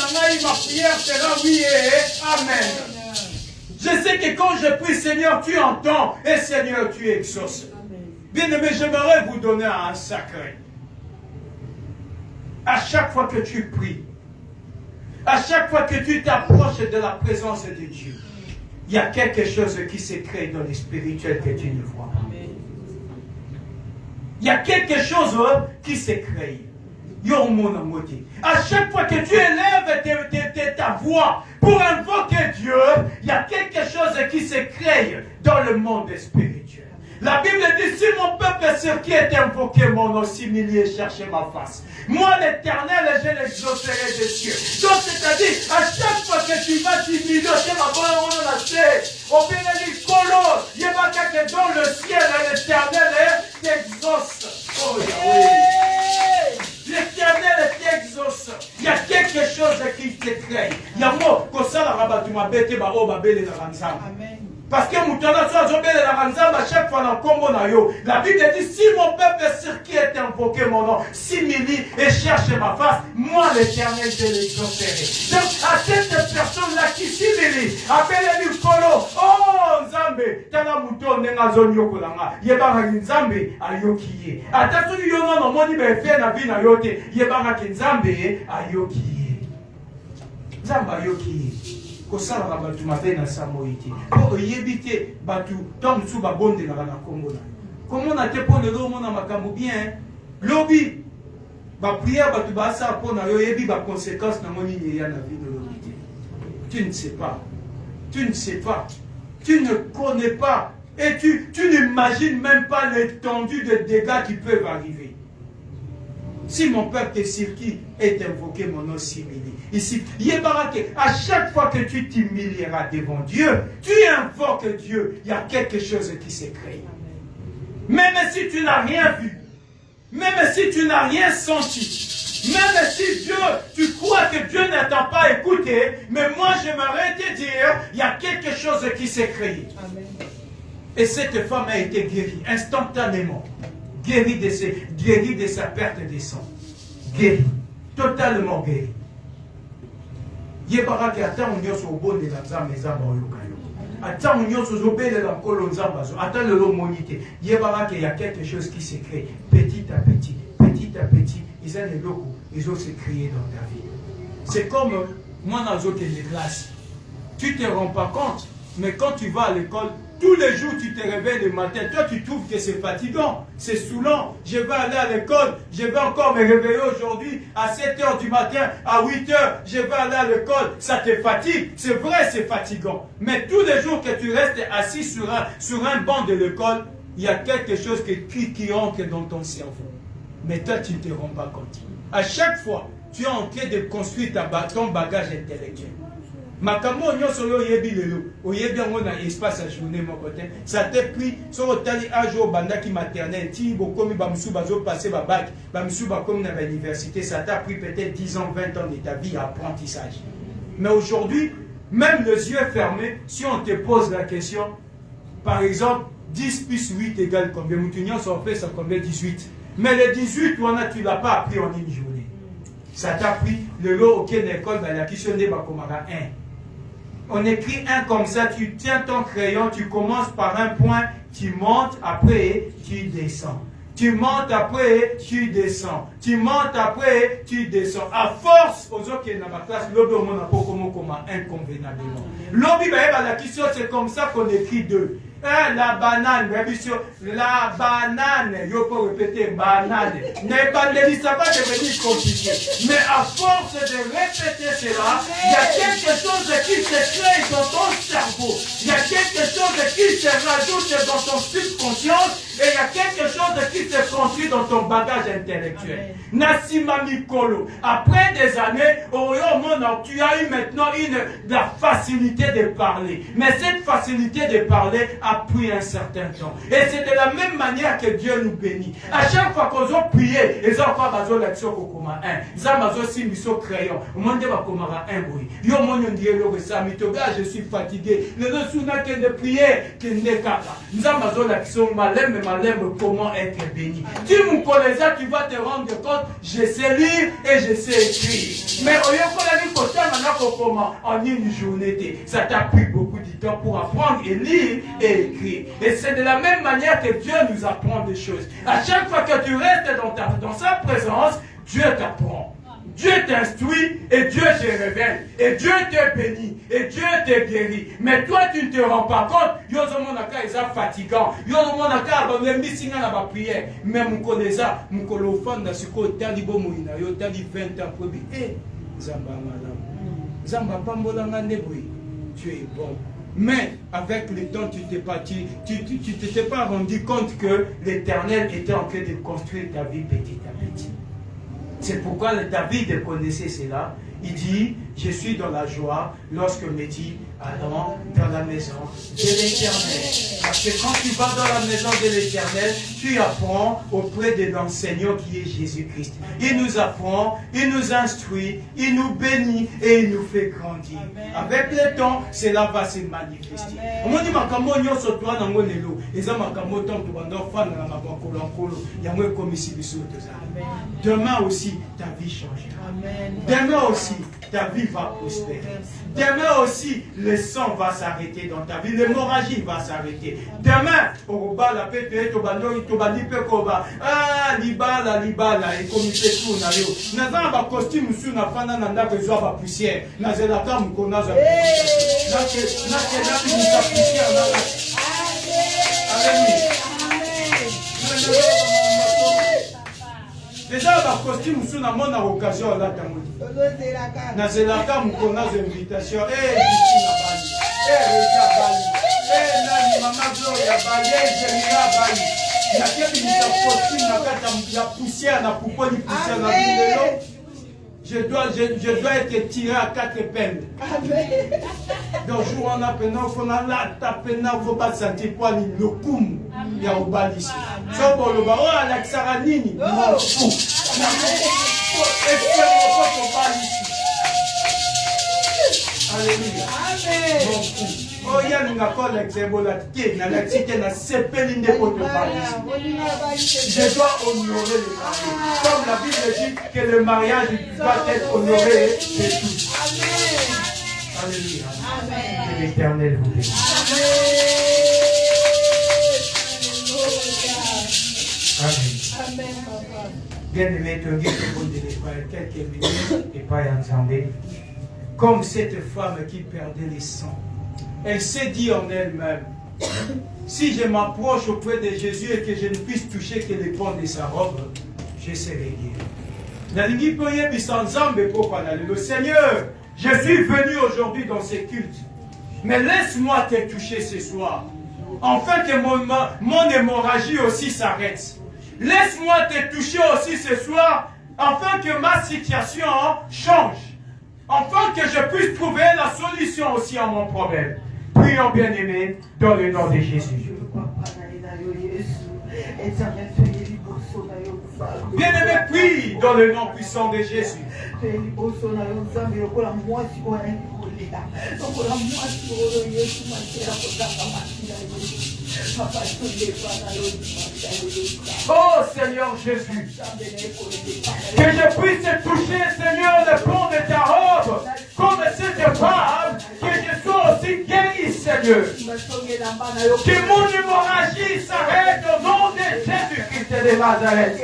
sera oui et amen. Je sais que quand je prie, Seigneur, tu entends et Seigneur, tu exauces. Bien-aimé, j'aimerais vous donner un sacré. À chaque fois que tu pries, à chaque fois que tu t'approches de la présence de Dieu, il y a quelque chose qui se crée dans le spirituel que tu ne vois pas. Il y a quelque chose qui se crée. À chaque fois que tu élèves ta voix pour invoquer Dieu, il y a quelque chose qui se crée dans le monde spirituel. La Bible dit, si mon peuple sur qui est invoqué mon nom, s'humilier et chercher ma face, moi l'Éternel, je l'exaucerai des cieux. Donc c'est-à-dire, à chaque fois que tu vas t'humilier, tu vas voir on a fait, au bénédict colo, il y a pas que dans le ciel, l'Éternel t'exauce. Oh oui. L'Éternel t'exauce. Il y a quelque chose qui te crée. Il y a moi, comme ça, la rabat, tu m'as bêté, bah, oh, bah, belle, Amen. Parce que à chaque fois dans combo na yo, la Bible dit si mon peuple sur qui est invoqué mon nom s'humilie et cherche ma face, moi l'Éternel je l'exaucerai. Donc à cette personne-là qui s'humilie, appelle-lui Kolo, oh Nzambe, tala mouton nenga zone yokolanga, yebanga Nzambe ayokiye. Atatu yono no moni be fe na vie na yote, yebanga Nzambe ayokiye. Nzambe ayokiye. Kosala batu mabe na samoiti po yebite batu tom su ba bonde na Congo na comment na te pone lo mona makambo bien lobi ba prière batu ba sa po na yo yebi ba conséquences na moni ya na vie de l'obité. Tu ne sais pas, tu ne sais pas, tu ne connais pas et tu n'imagines même pas l'étendue des dégâts qui peuvent arriver. Si mon peuple sur qui est invoqué mon nom s'humilie. Ici, à chaque fois que tu t'humilieras devant Dieu, tu invoques Dieu, il y a quelque chose qui s'est créé. Même si tu n'as rien vu, même si tu n'as rien senti, même si Dieu, tu crois que Dieu ne t'a pas écouté, mais moi j'aimerais te dire, il y a quelque chose qui s'est créé. Amen. Et cette femme a été guérie instantanément. Guérie de sa perte de sang. Guérie. Totalement guérie. Yebara ki ata unyo so bonde la nzambe nzambe oyokayo. Ata unyo so zobele la nkolo nzambe azo. Ata lelo monite. Yebara ki y a quelque chose qui s'est créé. Petit à petit. Petit à petit. Ils ont les locaux. Ils ont se créé dans ta vie. C'est comme moi dans les autres classes. Tu ne te rends pas compte. Mais quand tu vas à l'école, tous les jours tu te réveilles le matin, toi tu trouves que c'est fatigant, c'est saoulant. Je vais aller à l'école, je vais encore me réveiller aujourd'hui à 7 h du matin, à 8 h, je vais aller à l'école, ça te fatigue. C'est vrai, c'est fatigant. Mais tous les jours que tu restes assis sur un banc de l'école, il y a quelque chose qui entre dans ton cerveau. Mais toi tu ne te rends pas compte. À chaque fois, tu es en train de construire ton bagage intellectuel. Makamo nyonso yo yebi lelo oyebi yango na espace à journée mon côté ça t'a pris sur otali un jour bandaki maternelle ti bokomi ba musu bazo passer ba bac ba musu ba comme na l'université ça t'a pris peut-être 10 ans 20 ans de ta vie à apprentissage. Mais aujourd'hui même les yeux fermés si on te pose la question par exemple 10 plus 8 égale combien mutunyo so fait ça combien 18 mais le 18 tu l'as pas appris en une journée. Ça t'a pris le lot auquel l'école va la question de bakomara 1. On écrit un comme ça, tu tiens ton crayon, tu commences par un point, tu montes, après tu descends. Tu montes, après tu descends. Tu montes, après tu descends. À force, aux autres qui sont dans ma classe, l'objet au monde n'a pas comment inconvéniablement. L'objet, la question, c'est comme ça qu'on écrit 2. La banane, la banane, je peux répéter banane. Ça va devenir compliqué. Mais à force de répéter cela, il y a quelque chose qui se crée dans ton cerveau. Il y a quelque chose qui se rajoute dans ton subconscient. Et il y a quelque chose qui se construit dans ton bagage intellectuel. Nassima Mikolo. Après des années, tu as eu maintenant la facilité de parler. Mais cette facilité de parler a pris un certain temps. Et c'est de la même manière que Dieu nous bénit. À chaque fois qu'on a prié, ils ont pas besoin d'action au coma 1. Ils ont besoin de mission crayon. Au monde va comara 1 bruit. Yo mon dieu le sami toga, je suis fatigué. Le suna que de prier que ne kaka. Nous avons besoin d'action malem comment être béni. Tu me connais ça, tu vas te rendre compte, je sais lire et je sais écrire. Mais au lieu en une journée, ça t'a pris beaucoup de temps pour apprendre et lire et écrire. Et c'est de la même manière que Dieu nous apprend des choses. À chaque fois que tu restes dans sa présence, Dieu t'apprend. Dieu t'instruit et Dieu te révèle. Et Dieu te bénit. Et Dieu te guérit. Mais toi, tu ne te rends pas compte. Yozomonaka est fatigant. Yozomonaka est missing à la prière. Mais mon connaissant, mon colofan dans ce côté, talibo moina, yo tali 20 ans pour dire, eh, Zamba madame. Zamba pambolanga neboui. Tu es bon. Mais avec le temps, tu ne t'es pas rendu compte que l'Éternel était en train de construire ta vie petit à petit. C'est pourquoi David connaissait cela. Il dit, je suis dans la joie lorsque me dit, allons dans la maison de l'Éternel. Parce que quand tu vas dans la maison de l'Éternel, tu apprends auprès de l'enseignant qui est Jésus-Christ. Il nous apprend, il nous instruit, il nous bénit et il nous fait grandir. Amen. Avec le temps, cela va se manifester. Demain aussi, ta vie changera. Demain aussi, ta vie va prospérer. Demain aussi, le sang va s'arrêter dans ta vie. L'hémorragie va s'arrêter. Demain, au bas la paix, libala, et comme il fait tout, n'a pas costume sous la fin n'a pas besoin de poussière. N'a pas la cam qu'on a déjà, le costume sous la monnaie à occasion là, Nazelaka mukona invitation. Christina Bali. Reza Bali. Nani Mama Gloria Bali. Jemila Bali. Je dois être tiré à 4 épingles. Donc, jour en apprenant, il faut pas sentir quoi ni le koum. Il y a un bal ici. Ça, bon, le baron, Alexara Nini, il m'en fout. Alléluia. Oh, il y a une accord avec Zébola qui est dans la cité, dans la sepéline de votre mariage. Je dois honorer le mariage. Comme la Bible dit que le mariage doit être honoré de tous. Alléluia. Que l'Éternel vous bénisse. Amen. Bien-aimé, tu as dit que vous devez faire quelques minutes et pas ensemble. Comme cette femme qui perdait les sangs. Elle s'est dit en elle-même, si je m'approche auprès de Jésus et que je ne puisse toucher que les pans de sa robe, je serai guéri. Le Seigneur, je suis venu aujourd'hui dans ces cultes, mais laisse-moi te toucher ce soir, afin que mon hémorragie aussi s'arrête. Laisse-moi te toucher aussi ce soir, afin que ma situation change. Afin que je puisse trouver la solution aussi à mon problème. Prions bien-aimés dans le nom de Jésus. Bien-aimé, prie dans le nom puissant de Jésus. Oh Seigneur Jésus, que je puisse toucher, Seigneur, le pont de ta robe, comme cette femme, que je sois aussi guéri, Seigneur. Que mon hémorragie s'arrête au nom de Jésus-Christ de Nazareth.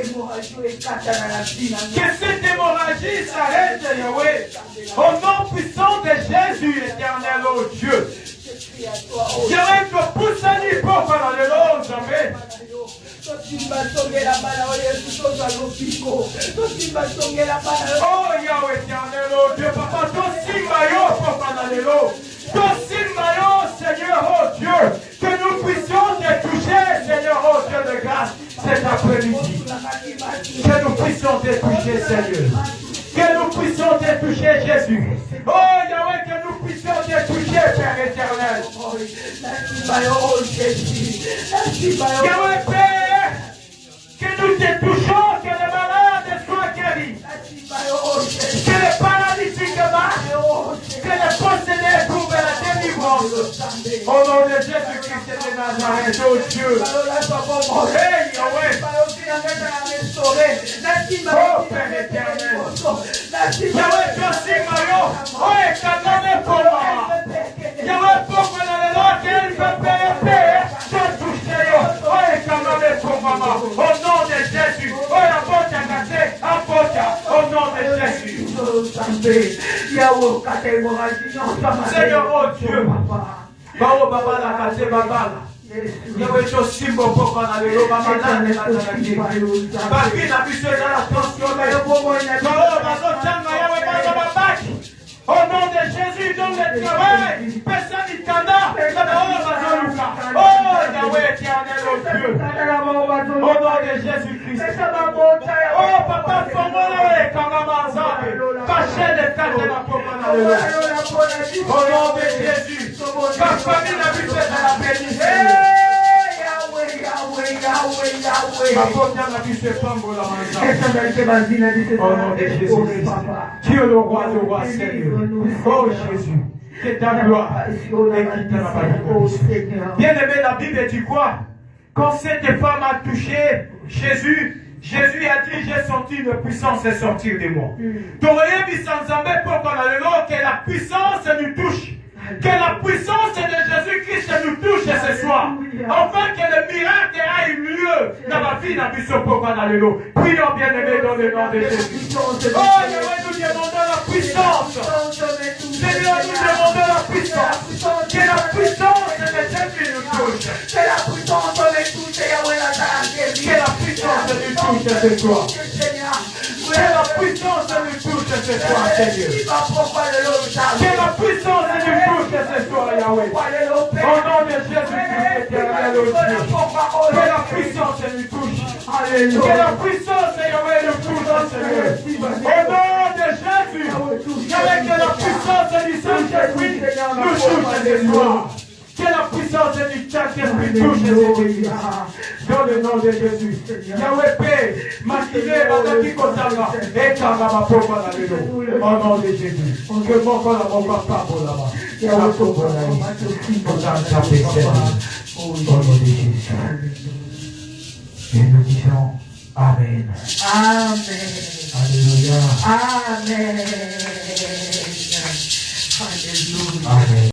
Que cette hémorragie s'arrête, Yahweh, au nom puissant de Jésus, éternel, oh Dieu. Yahweh, te pousse à l'hypocrite dans le nom, jamais. Oh Yahweh, éternel, oh Dieu, papa, ton simayo, papa, dans le lot. Ton simayo, Seigneur, oh Dieu, que nous puissions te toucher, Seigneur, oh Dieu de grâce, cet après-midi. Que nous puissions te toucher, Seigneur. Que nous puissions te toucher, Jésus. Oh Yahweh, que nous puissions te toucher, Père éternel. Yahweh, Père, que nous te touchons, que les malades soient guéris. Que les paralytiques marchent. Que les possédés trouvent la délivrance. Au nom de Jésus-Christ de Nazareth, oh Dieu. Hey, Yahweh. Oh Père éternel. Yahweh, merci, Mario. Oh, et Kaname pour moi. Yahweh, pour que le Lord, qu'elle veut payer, je touche. Oh, et Kaname pour maman. Au nom de Jésus. Oh, la porte à casser, la porte. Au nom de Jésus. Seigneur, oh Dieu. Bao Baba la casse, Baba. Yahweh, je suis bon pour qu'on a le lot. Baba la casse. Babi la puisse dans la tension. Au nom de Jésus, dans le travail, personne ne t'en Oh, Yahweh, éternel, oh Dieu. Au nom de Jésus-Christ. Oh, papa, comment est caché les tas de la pauvre. Au nom de Jésus. Ma famille n'a vu faire la bénédiction. Ma pauvre n'a vu se prendre la main. Au nom de Jésus. Dieu le roi, Seigneur. Oh Jésus. Que ta gloire et qui t'a la bien-aimé, la Bible dit quoi? Quand cette femme a touché Jésus, Jésus a dit, j'ai senti une puissance sortir de moi. Que la puissance nous touche. Que la puissance de Jésus-Christ nous touche ce soir. Afin que le miracle ait lieu dans la vie de la puissance. Prions bien-aimés dans le nom de Jésus. Oh, nous demandons la puissance. Seigneur, nous demandons la puissance. Que la puissance de Jésus nous touche. Que la puissance nous touche, que la puissance nous touche ce soir. Que la puissance nous touche ce soir, Seigneur. Que la puissance nous touche ce soir, Yahweh. Au nom de Jésus-Christ éternel, oh Dieu. Que la puissance lui touche. Que la puissance de Yahweh le touche, Seigneur. Au nom de Jésus. Qu'avec la puissance du Saint-Esprit nous touche ce soir. Que la puissance du Saint-Esprit touche ces églises. Dans le nom de Jésus. Yahweh paix. Maquillé, Madaki Kotanga. Et Karama Poma la Lelo. Au nom de Jésus. Que mon corps la mon papa pour là-bas. Yahweh Poma la Lelo. Au nom de Jésus. Et nous disons Amen. Amen. Alléluia. Amen. Alléluia. Amen.